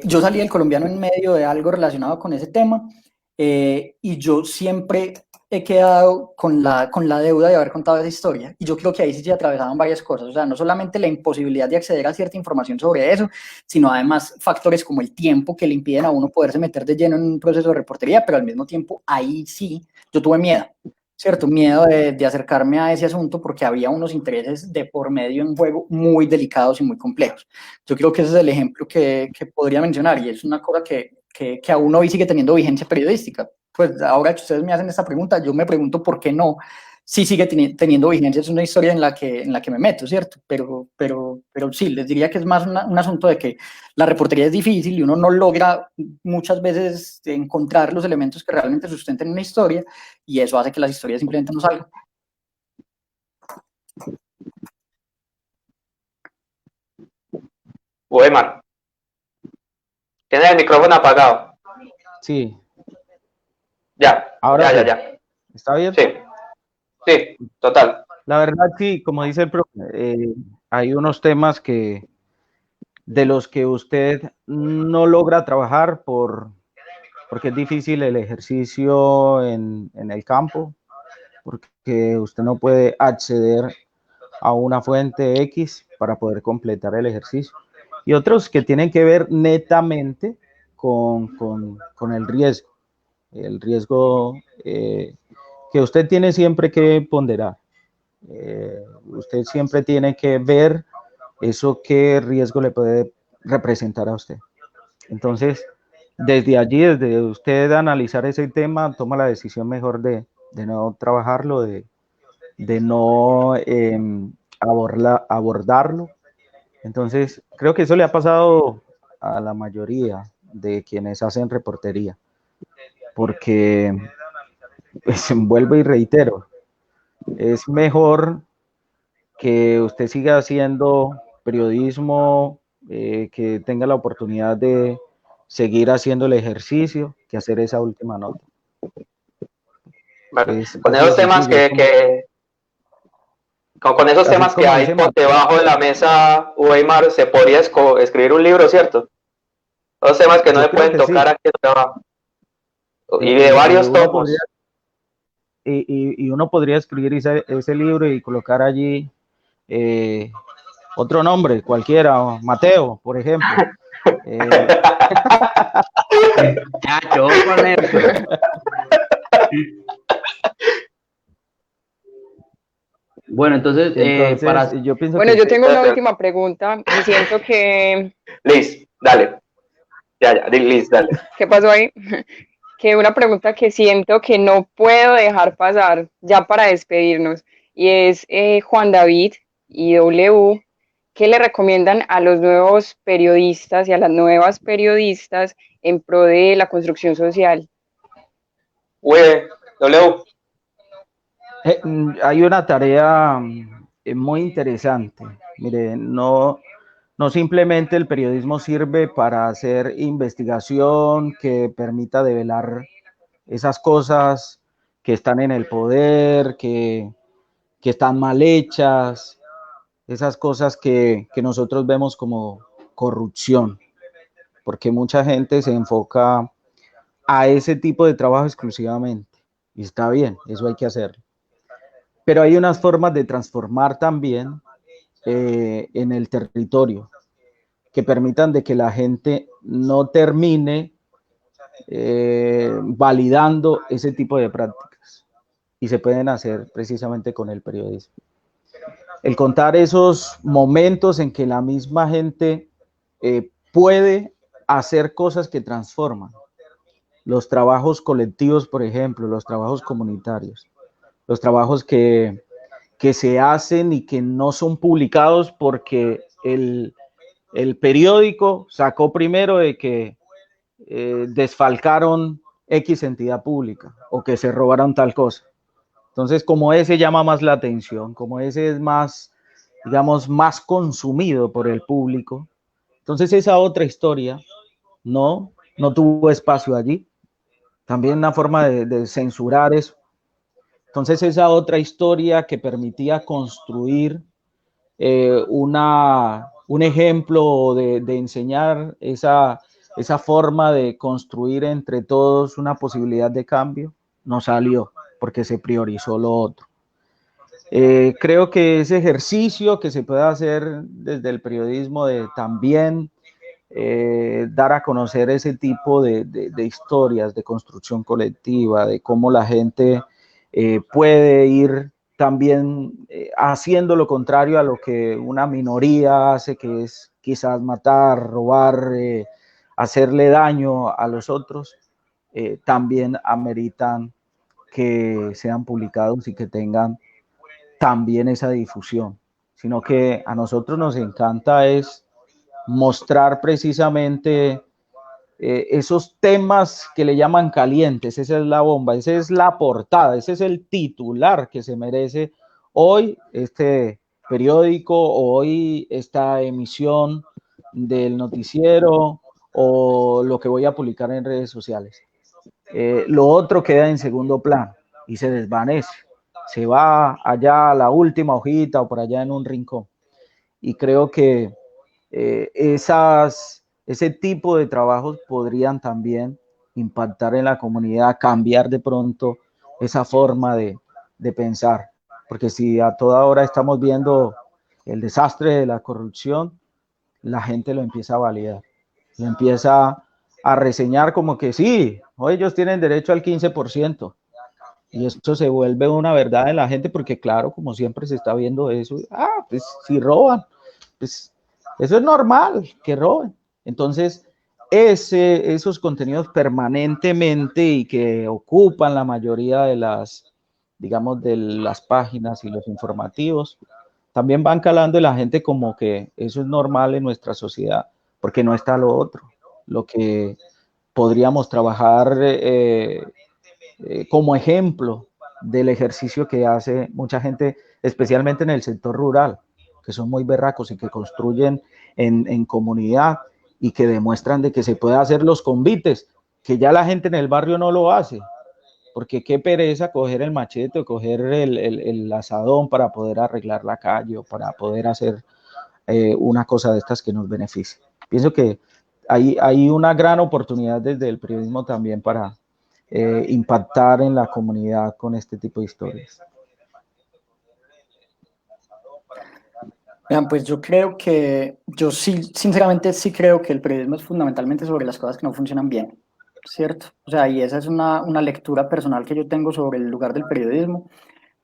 Yo salí del Colombiano en medio de algo relacionado con ese tema, y yo siempre he quedado con la deuda de haber contado esa historia, y yo creo que ahí sí se atravesaban varias cosas, o sea, no solamente la imposibilidad de acceder a cierta información sobre eso, sino además factores como el tiempo que le impiden a uno poderse meter de lleno en un proceso de reportería, pero al mismo tiempo ahí sí yo tuve miedo, ¿cierto? Miedo de acercarme a ese asunto porque había unos intereses de por medio en juego muy delicados y muy complejos. Yo creo que ese es el ejemplo que podría mencionar, y es una cosa que aún hoy sigue teniendo vigencia periodística. Pues ahora que ustedes me hacen esta pregunta, yo me pregunto por qué no, si sigue teniendo vigencia. Es una historia en la que me meto, ¿cierto? Pero sí, les diría que es más un asunto de que la reportería es difícil y uno no logra muchas veces encontrar los elementos que realmente sustenten una historia, y eso hace que las historias simplemente no salgan. Weimar, ¿tienes el micrófono apagado? Sí. Ya, Ahora sí. ya. ¿Está bien? Sí, total. La verdad, sí, como dice el profe, hay unos temas de los que usted no logra trabajar porque es difícil el ejercicio en el campo, porque usted no puede acceder a una fuente X para poder completar el ejercicio. Y otros que tienen que ver netamente con el riesgo. El riesgo que usted tiene siempre que ponderar. Usted siempre tiene que ver eso qué riesgo le puede representar a usted. Entonces, desde allí, desde usted analizar ese tema, toma la decisión mejor de no trabajarlo, de no abordarlo. Entonces, creo que eso le ha pasado a la mayoría de quienes hacen reportería, porque, pues, vuelvo y reitero, es mejor que usted siga haciendo periodismo, que tenga la oportunidad de seguir haciendo el ejercicio, que hacer esa última nota. Bueno, con esos temas con esos temas que hay por debajo de la mesa, Weimar, se podría escribir un libro, ¿cierto? Los temas que no se pueden tocar aquí abajo. Y de varios tomos. Y uno podría escribir ese libro y colocar allí otro nombre, cualquiera, Mateo, por ejemplo. Ya, yo con eso. Bueno, entonces yo pienso yo tengo una última pregunta y siento que... Liz, dale. Ya, Liz, dale. ¿Qué pasó ahí? Que una pregunta que siento que no puedo dejar pasar ya para despedirnos, y es Juan David y W, ¿qué le recomiendan a los nuevos periodistas y a las nuevas periodistas en pro de la construcción social? W. Hay una tarea muy interesante. Mire, no simplemente el periodismo sirve para hacer investigación que permita develar esas cosas que están en el poder, que están mal hechas, esas cosas que nosotros vemos como corrupción, porque mucha gente se enfoca a ese tipo de trabajo exclusivamente, y está bien, eso hay que hacerlo. Pero hay unas formas de transformar también en el territorio que permitan de que la gente no termine validando ese tipo de prácticas, y se pueden hacer precisamente con el periodismo. El contar esos momentos en que la misma gente puede hacer cosas que transforman. Los trabajos colectivos, por ejemplo, los trabajos comunitarios, los trabajos que se hacen y que no son publicados porque el el periódico sacó primero de que desfalcaron X entidad pública o que se robaron tal cosa. Entonces, como ese llama más la atención, como ese es más, digamos, más consumido por el público, entonces esa otra historia no tuvo espacio allí. También una forma de censurar eso. Entonces esa otra historia que permitía construir un ejemplo de enseñar esa forma de construir entre todos una posibilidad de cambio, no salió porque se priorizó lo otro. Creo que ese ejercicio que se puede hacer desde el periodismo de también dar a conocer ese tipo de historias de construcción colectiva, de cómo la gente puede ir también haciendo lo contrario a lo que una minoría hace, que es quizás matar, robar, hacerle daño a los otros, también ameritan que sean publicados y que tengan también esa difusión, sino que a nosotros nos encanta es mostrar precisamente esos temas que le llaman calientes. Esa es la bomba, esa es la portada, ese es el titular que se merece hoy este periódico, hoy esta emisión del noticiero o lo que voy a publicar en redes sociales. Lo otro queda en segundo plano y se desvanece, se va allá a la última hojita o por allá en un rincón. Y creo que ese tipo de trabajos podrían también impactar en la comunidad, cambiar de pronto esa forma de pensar, porque si a toda hora estamos viendo el desastre de la corrupción, la gente lo empieza a validar, lo empieza a reseñar como que sí, ellos tienen derecho al 15%, y esto se vuelve una verdad en la gente, porque claro, como siempre se está viendo eso, pues si roban, pues eso es normal, que roben. Entonces, esos contenidos permanentemente y que ocupan la mayoría de las, digamos, de las páginas y los informativos, también van calando en la gente como que eso es normal en nuestra sociedad, porque no está lo otro, lo que podríamos trabajar como ejemplo del ejercicio que hace mucha gente, especialmente en el sector rural, que son muy berracos y que construyen en comunidad y que demuestran de que se puede hacer los convites, que ya la gente en el barrio no lo hace, porque qué pereza coger el machete o coger el asadón para poder arreglar la calle o para poder hacer una cosa de estas que nos beneficie. Pienso que hay una gran oportunidad desde el periodismo también para impactar en la comunidad con este tipo de historias. Vean, pues yo sí, sinceramente sí creo que el periodismo es fundamentalmente sobre las cosas que no funcionan bien, ¿cierto? O sea, y esa es una lectura personal que yo tengo sobre el lugar del periodismo,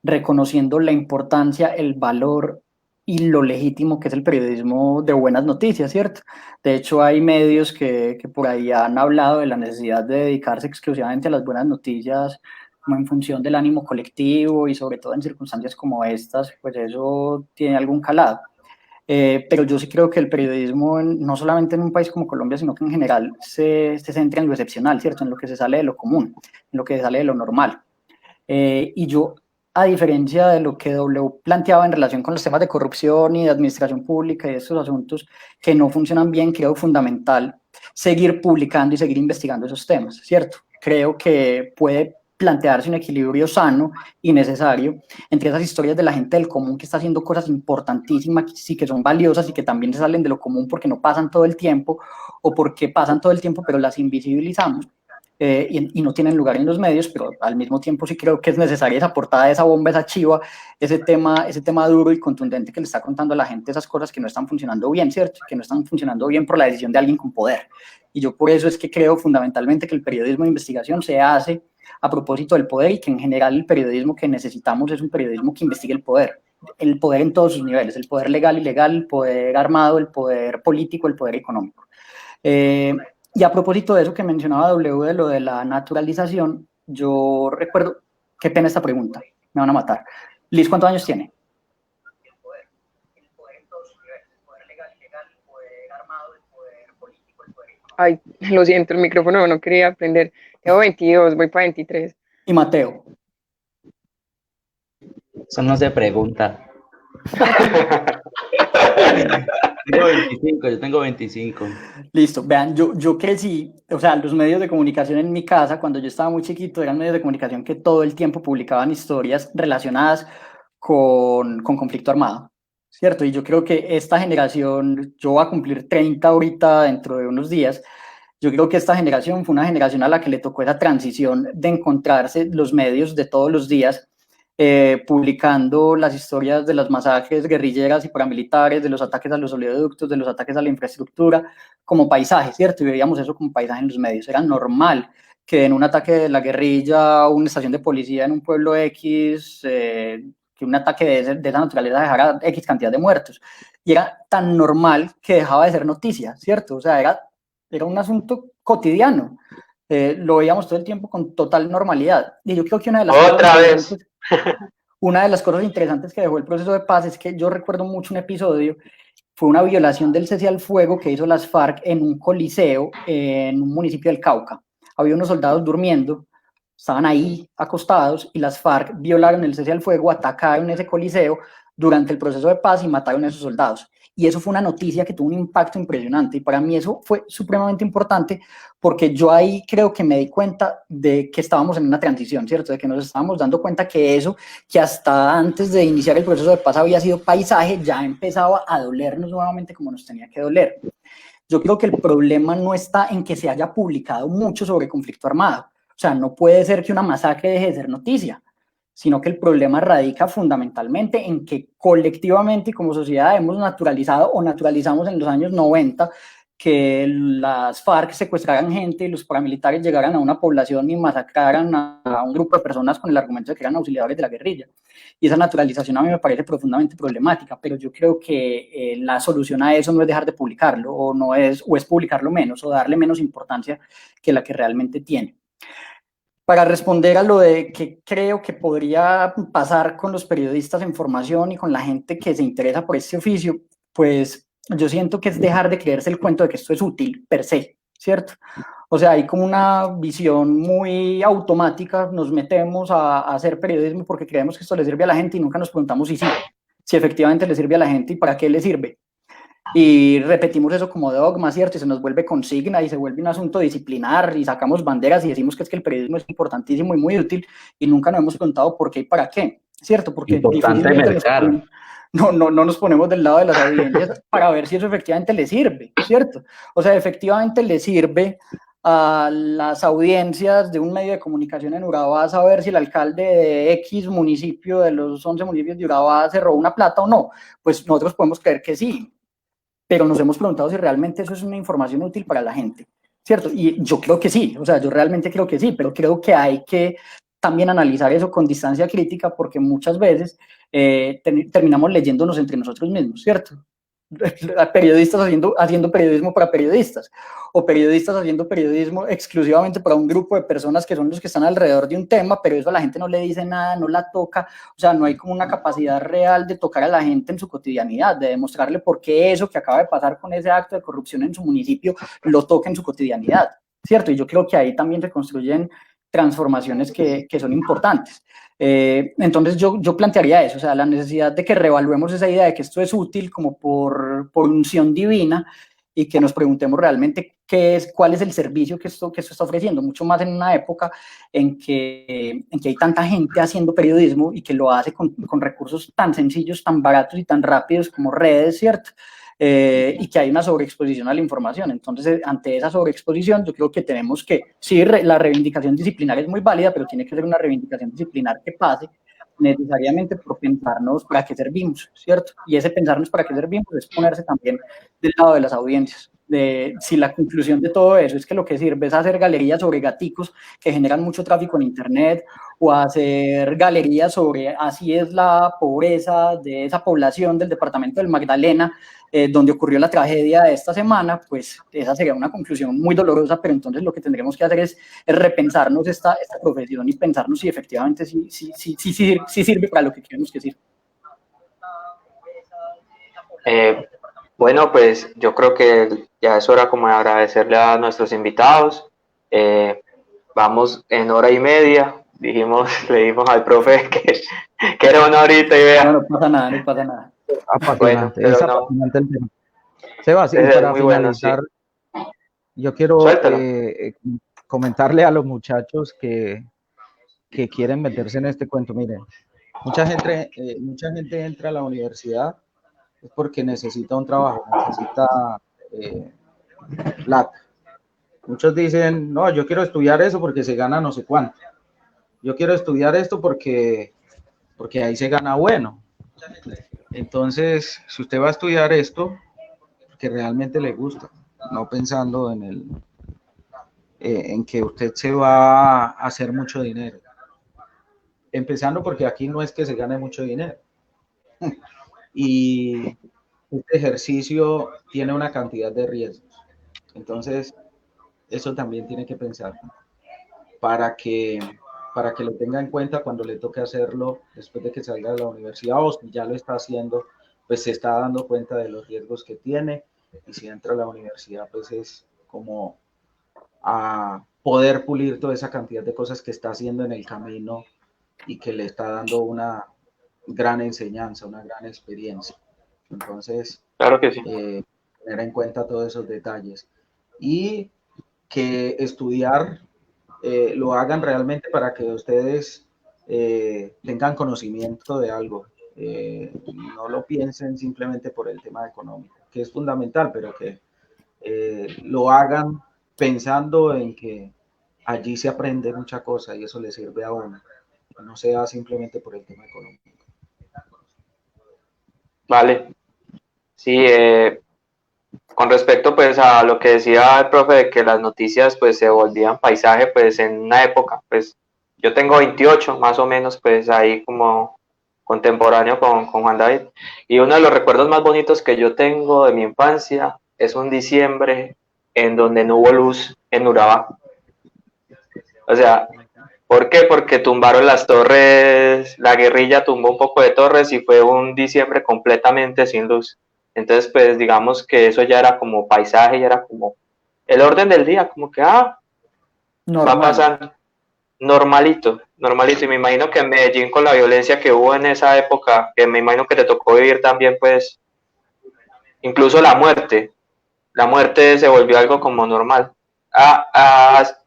reconociendo la importancia, el valor y lo legítimo que es el periodismo de buenas noticias, ¿cierto? De hecho, hay medios que por ahí han hablado de la necesidad de dedicarse exclusivamente a las buenas noticias, como en función del ánimo colectivo y sobre todo en circunstancias como estas, pues eso tiene algún calado. Pero yo sí creo que el periodismo, no solamente en un país como Colombia, sino que en general se centra en lo excepcional, ¿cierto? En lo que se sale de lo común, en lo que se sale de lo normal. Y yo, a diferencia de lo que W planteaba en relación con los temas de corrupción y de administración pública y estos asuntos que no funcionan bien, creo fundamental seguir publicando y seguir investigando esos temas, ¿cierto? Creo que puede plantearse un equilibrio sano y necesario entre esas historias de la gente del común que está haciendo cosas importantísimas y que son valiosas y que también se salen de lo común porque no pasan todo el tiempo o porque pasan todo el tiempo pero las invisibilizamos. Y no tienen lugar en los medios, pero al mismo tiempo sí creo que es necesaria esa portada, esa bomba, esa chiva, ese tema duro y contundente que le está contando a la gente esas cosas que no están funcionando bien, ¿cierto? Que no están funcionando bien por la decisión de alguien con poder. Y yo por eso es que creo fundamentalmente que el periodismo de investigación se hace a propósito del poder y que en general el periodismo que necesitamos es un periodismo que investigue el poder en todos sus niveles, el poder legal, ilegal, el poder armado, el poder político, el poder económico. Y a propósito de eso que mencionaba W, de lo de la naturalización, yo recuerdo, qué pena esta pregunta, me van a matar. Liz, ¿cuántos años tiene? El poder en todos sus niveles, el poder legal, ilegal, el poder armado, Ay, lo siento, el micrófono no quería aprender. Tengo 22, voy para 23. Y Mateo. Eso no se pregunta. Tengo 25, yo tengo 25. Listo, vean, yo crecí, o sea, los medios de comunicación en mi casa, cuando yo estaba muy chiquito, eran medios de comunicación que todo el tiempo publicaban historias relacionadas con conflicto armado, ¿cierto? Y yo creo que esta generación, yo voy a cumplir 30 ahorita dentro de unos días, yo creo que esta generación fue una generación a la que le tocó esa transición de encontrarse los medios de todos los días publicando las historias de las masacres guerrilleras y paramilitares, de los ataques a los oleoductos, de los ataques a la infraestructura, como paisaje, ¿cierto? Y veíamos eso como paisaje en los medios. Era normal que en un ataque de la guerrilla, una estación de policía en un pueblo X, que un ataque de esa naturaleza dejara X cantidad de muertos. Y era tan normal que dejaba de ser noticia, ¿cierto? O sea, era un asunto cotidiano. Lo veíamos todo el tiempo con total normalidad. Y yo creo que una de las cosas interesantes que dejó el proceso de paz es que yo recuerdo mucho un episodio, fue una violación del cese al fuego que hizo las FARC en un coliseo en un municipio del Cauca. Había unos soldados durmiendo, estaban ahí acostados y las FARC violaron el cese al fuego, atacaron ese coliseo durante el proceso de paz y mataron a esos soldados. Y eso fue una noticia que tuvo un impacto impresionante y para mí eso fue supremamente importante porque yo ahí creo que me di cuenta de que estábamos en una transición, ¿cierto? De que nos estábamos dando cuenta que eso, que hasta antes de iniciar el proceso de paz había sido paisaje, ya empezaba a dolernos nuevamente como nos tenía que doler. Yo creo que el problema no está en que se haya publicado mucho sobre conflicto armado. O sea, no puede ser que una masacre deje de ser noticia, sino que el problema radica fundamentalmente en que colectivamente y como sociedad hemos naturalizado o naturalizamos en los años 90 que las FARC secuestraran gente y los paramilitares llegaran a una población y masacraran a un grupo de personas con el argumento de que eran auxiliadores de la guerrilla. Y esa naturalización a mí me parece profundamente problemática, pero yo creo que la solución a eso no es dejar de publicarlo o es publicarlo menos o darle menos importancia que la que realmente tiene. Para responder a lo de que creo que podría pasar con los periodistas en formación y con la gente que se interesa por este oficio, pues yo siento que es dejar de creerse el cuento de que esto es útil per se, ¿cierto? O sea, hay como una visión muy automática, nos metemos a hacer periodismo porque creemos que esto le sirve a la gente y nunca nos preguntamos si efectivamente le sirve a la gente y para qué le sirve. Y repetimos eso como dogma, ¿cierto? Y se nos vuelve consigna y se vuelve un asunto disciplinar y sacamos banderas y decimos que es que el periodismo es importantísimo y muy útil y nunca nos hemos preguntado por qué y para qué, ¿cierto? Porque difícilmente no nos ponemos del lado de las audiencias para ver si eso efectivamente le sirve, ¿cierto? O sea, efectivamente le sirve a las audiencias de un medio de comunicación en Urabá saber si el alcalde de X municipio de los 11 municipios de Urabá se robó una plata o no. Pues nosotros podemos creer que sí, pero nos hemos preguntado si realmente eso es una información útil para la gente, ¿cierto? Y yo creo que sí, o sea, yo realmente creo que sí, pero creo que hay que también analizar eso con distancia crítica porque muchas veces terminamos leyéndonos entre nosotros mismos, ¿cierto? Periodistas haciendo periodismo para periodistas o periodistas haciendo periodismo exclusivamente para un grupo de personas que son los que están alrededor de un tema, pero eso a la gente no le dice nada, no la toca, o sea, no hay como una capacidad real de tocar a la gente en su cotidianidad, de demostrarle por qué eso que acaba de pasar con ese acto de corrupción en su municipio lo toca en su cotidianidad, ¿cierto? Y yo creo que ahí también se construyen transformaciones que son importantes. Entonces yo plantearía eso, o sea, la necesidad de que reevaluemos esa idea de que esto es útil como por unción divina y que nos preguntemos realmente cuál es el servicio que esto está ofreciendo, mucho más en una época en que hay tanta gente haciendo periodismo y que lo hace con recursos tan sencillos, tan baratos y tan rápidos como redes, ¿cierto? Y que hay una sobreexposición a la información. Entonces, ante esa sobreexposición, yo creo que tenemos que, sí, la reivindicación disciplinar es muy válida, pero tiene que ser una reivindicación disciplinar que pase necesariamente por pensarnos para qué servimos, ¿cierto? Y ese pensarnos para qué servimos es ponerse también del lado de las audiencias. Si la conclusión de todo eso es que lo que sirve es hacer galerías sobre gaticos que generan mucho tráfico en internet o hacer galerías sobre así es la pobreza de esa población del departamento del Magdalena, donde ocurrió la tragedia de esta semana, pues esa sería una conclusión muy dolorosa, pero entonces lo que tendremos que hacer es repensarnos esta profesión y pensarnos si efectivamente sí sirve para lo que queremos que sirva. Bueno, pues yo creo que ya es hora como de agradecerle a nuestros invitados. Vamos en hora y media. Le dijimos al profe que era una horita y No, vea. no pasa nada, no pasa nada. Apasionante, Bueno, es pero no. apasionante el tema. Sebas, y Es para muy bueno, sí. finalizar, yo quiero Suéltalo. comentarle a los muchachos que quieren meterse en este cuento. Miren, mucha gente entra a la universidad es porque necesita un trabajo, necesita plata. Muchos dicen, no, yo quiero estudiar eso porque se gana no sé cuánto. Yo quiero estudiar esto porque ahí se gana bueno. Entonces, si usted va a estudiar esto, que realmente le gusta, no pensando en que usted se va a hacer mucho dinero. Empezando porque aquí no es que se gane mucho dinero. Y este ejercicio tiene una cantidad de riesgos. Entonces, eso también tiene que pensar para que lo tenga en cuenta cuando le toque hacerlo después de que salga de la universidad, o si ya lo está haciendo, pues se está dando cuenta de los riesgos que tiene, y si entra a la universidad, pues es como a poder pulir toda esa cantidad de cosas que está haciendo en el camino y que le está dando una gran enseñanza, una gran experiencia. Entonces, Claro que sí. tener en cuenta todos esos detalles y que estudiar lo hagan realmente para que ustedes tengan conocimiento de algo. No lo piensen simplemente por el tema económico, que es fundamental, pero que lo hagan pensando en que allí se aprende mucha cosa y eso le sirve a uno. No sea simplemente por el tema económico. Vale. Sí, con respecto pues a lo que decía el profe de que las noticias pues se volvían paisaje pues en una época, pues yo tengo 28 más o menos pues ahí como contemporáneo con Juan David, y uno de los recuerdos más bonitos que yo tengo de mi infancia es un diciembre en donde no hubo luz en Urabá. O sea, ¿por qué? Porque tumbaron las torres, la guerrilla tumbó un poco de torres y fue un diciembre completamente sin luz. Entonces, pues digamos que eso ya era como paisaje, ya era como el orden del día, como que, Normal. va pasando normalito, normalito. Y me imagino que en Medellín, con la violencia que hubo en esa época, que me imagino que te tocó vivir también, pues, incluso la muerte se volvió algo como normal.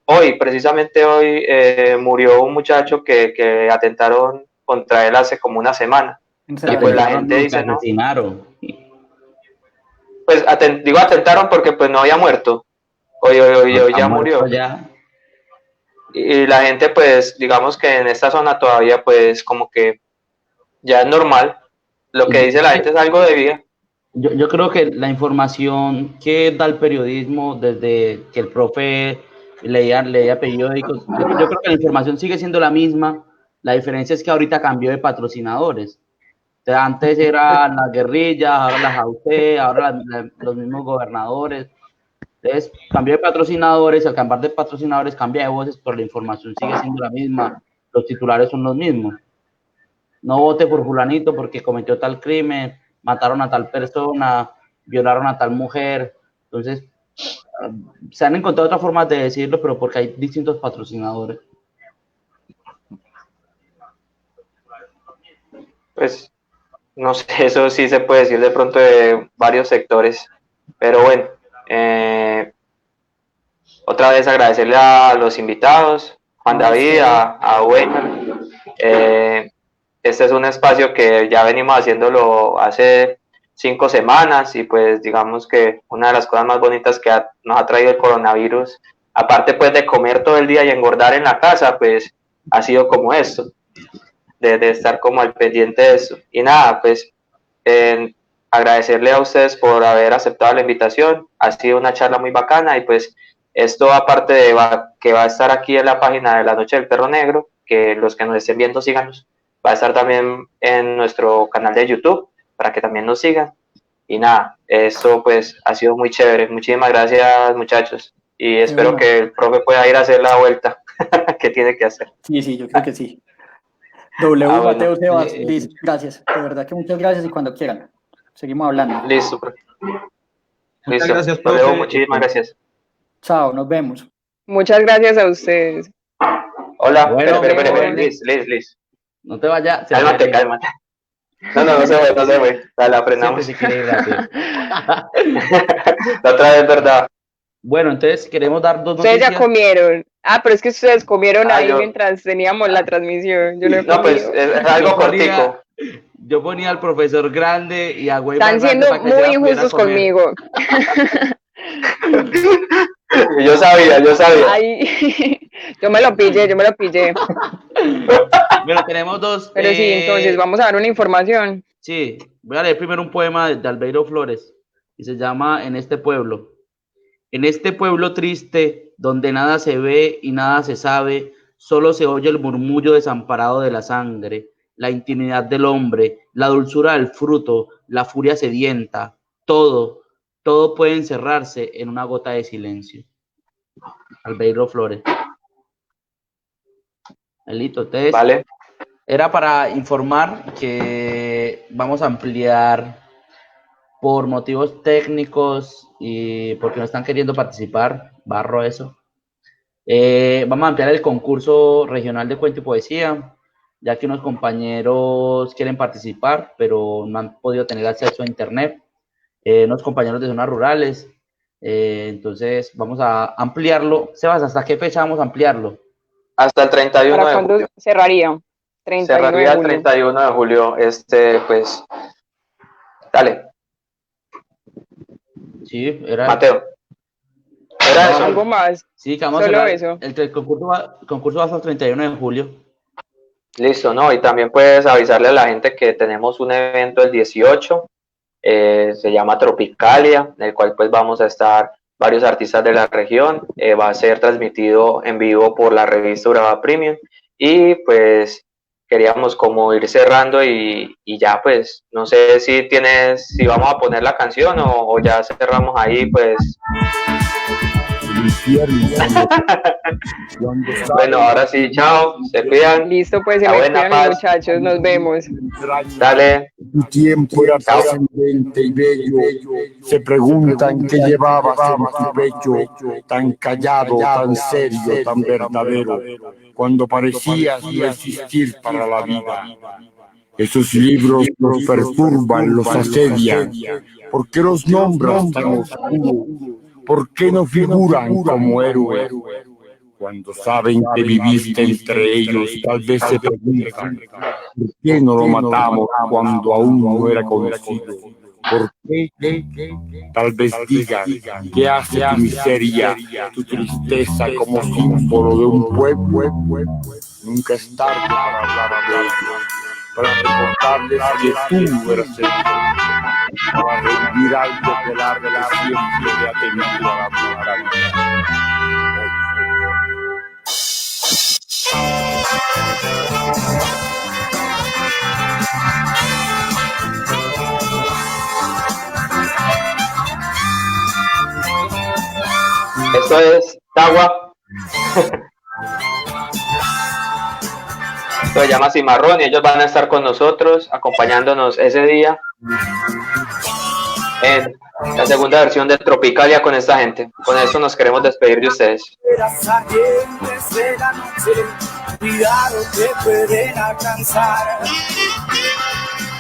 Hoy, precisamente hoy, murió un muchacho que atentaron contra él hace como una semana. En Y pues la gente Que dice, no, asesinaron. pues digo atentaron porque pues no había muerto. Hoy ya murió. Ya. Y la gente pues digamos que en esta zona todavía pues como que ya es normal. Lo que dice la gente es algo de vida. Yo creo que la información que da el periodismo desde que el profe leía periódicos, yo creo que la información sigue siendo la misma. La diferencia es que ahorita cambió de patrocinadores. O sea, antes eran las guerrillas, ahora las AUC, ahora los mismos gobernadores. Entonces, cambió de patrocinadores, al cambiar de patrocinadores cambia de voces, pero la información sigue siendo la misma. Los titulares son los mismos. No vote por fulanito porque cometió tal crimen, mataron a tal persona, violaron a tal mujer. Entonces, se han encontrado otras formas de decirlo, pero porque hay distintos patrocinadores. Pues no sé, eso sí se puede decir de pronto de varios sectores. Pero bueno, otra vez agradecerle a los invitados, Juan David, a Weimar. Este es un espacio que ya venimos haciéndolo hace 5 semanas y pues digamos que una de las cosas más bonitas que nos ha traído el coronavirus, aparte pues de comer todo el día y engordar en la casa, pues ha sido como esto, de estar como al pendiente de eso. Y nada, pues agradecerle a ustedes por haber aceptado la invitación, ha sido una charla muy bacana y pues esto aparte de que va a estar aquí en la página de La Noche del Perro Negro, que los que nos estén viendo síganos, va a estar también en nuestro canal de YouTube para que también nos sigan. Y nada, esto pues ha sido muy chévere. Muchísimas gracias, muchachos. Y espero que el profe pueda ir a hacer la vuelta que tiene que hacer. Sí, yo creo que sí. Mateo Sebas, Liz, gracias. De verdad que muchas gracias y cuando quieran. seguimos hablando. Listo, profe. Muchas Listo. gracias, Nos profe. vemos, muchísimas gracias. Chao, nos vemos. Muchas gracias a ustedes. Hola, Bueno, espere, bueno. Liz. No te vayas. Cálmate. No se fue. La frenamos. Si quiere ir rápido. La otra vez, ¿verdad? Bueno, entonces queremos dar dos Ustedes noticias. ya comieron. Pero es que ustedes comieron ahí yo- mientras teníamos la transmisión. Yo no he No, pues comido. es algo cortico. Yo ponía al profesor grande y a güey Están más grande siendo para que muy ella pudiera injustos comer. conmigo. Yo sabía. Ay, yo me lo pillé. Bueno, tenemos dos. Pero sí, entonces vamos a dar una información. Sí, voy a leer primero un poema de Albeiro Flores y se llama En este pueblo. En este pueblo triste, donde nada se ve y nada se sabe, solo se oye el murmullo desamparado de la sangre, la intimidad del hombre, la dulzura del fruto, la furia sedienta, todo puede encerrarse en una gota de silencio. Albeiro Flores. Listo, entonces, Vale. era para informar que vamos a ampliar por motivos técnicos y porque no están queriendo participar, barro eso. Vamos a ampliar el concurso regional de cuento y poesía, ya que unos compañeros quieren participar, pero no han podido tener acceso a internet. Unos compañeros de zonas rurales. Entonces vamos a ampliarlo. Sebas, ¿hasta qué fecha vamos a ampliarlo? Hasta el 31 ¿Para de cuándo julio. cerraría? 31 Cerraría de el julio. 31 de julio. Pues, dale, Sí, era. Mateo. Era eso. Algo más. Sí, que vamos a Solo cerrar. eso. El concurso va hasta el 31 de julio. Listo, ¿no? Y también puedes avisarle a la gente que tenemos un evento el 18, se llama Tropicalia, en el cual pues vamos a estar varios artistas de la región, va a ser transmitido en vivo por la revista Uraba Premium y pues queríamos como ir cerrando y ya pues no sé si vamos a poner la canción o ya cerramos ahí pues. Bueno, ahora sí, chao, se cuidan. Listo, pues se La me buena cuidan, paz. muchachos. Nos vemos. Dale. Tu tiempo era trascendente y bello. Se preguntan qué llevabas en tu pecho, tan callado, tan serio, tan verdadero, cuando parecías no existir para la vida. Esos libros los perturban, los asedian. ¿Por qué los nombras tan oscuros? ¿Por qué no figuran como héroes? Cuando saben que viviste entre ellos, tal vez se preguntan, ¿por qué no lo matamos cuando aún no era conocido? ¿Por qué? Tal vez digan, ¿qué hace tu miseria, tu tristeza como símbolo de un pueblo? Nunca es tarde para hablar de ellos, para recordarles que tú eras el para revivir algo que la relación siempre ha tenido a la vida. Esto es Tagua. Esto se llama Cimarrón y ellos van a estar con nosotros, acompañándonos ese día en la segunda versión de Tropicalia con esta gente. Con eso nos queremos despedir de ustedes. Las ardientes de la noche, cuidado te pueden alcanzar.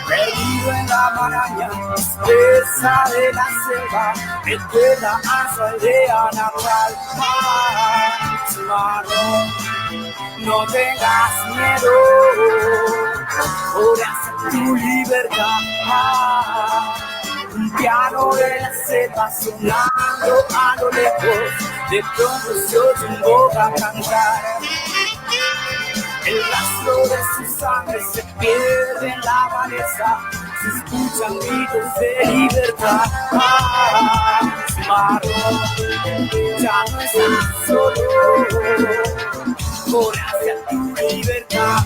Perdido en la maraña espesa de la selva, recuerda a su aldea natal. Cimarrón, no tengas miedo, por tu libertad. Un piano de la selva sonando a lo lejos, de pronto se oye un boca cantar. El rastro de su sangre se pierde en la maleza, se escuchan gritos de libertad. Cimarrón, ya no estás solo, corre hacia tu libertad.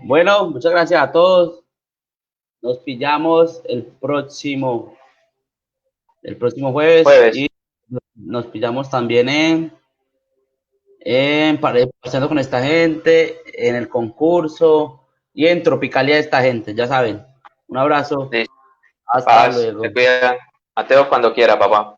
Bueno, muchas gracias a todos. Nos pillamos el próximo jueves. Y nos pillamos también pasando con esta gente, en el concurso y en Tropicalia de esta gente, ya saben. Un abrazo. Sí. Hasta Paz, luego. te cuidan. Mateo, cuando quiera, papá.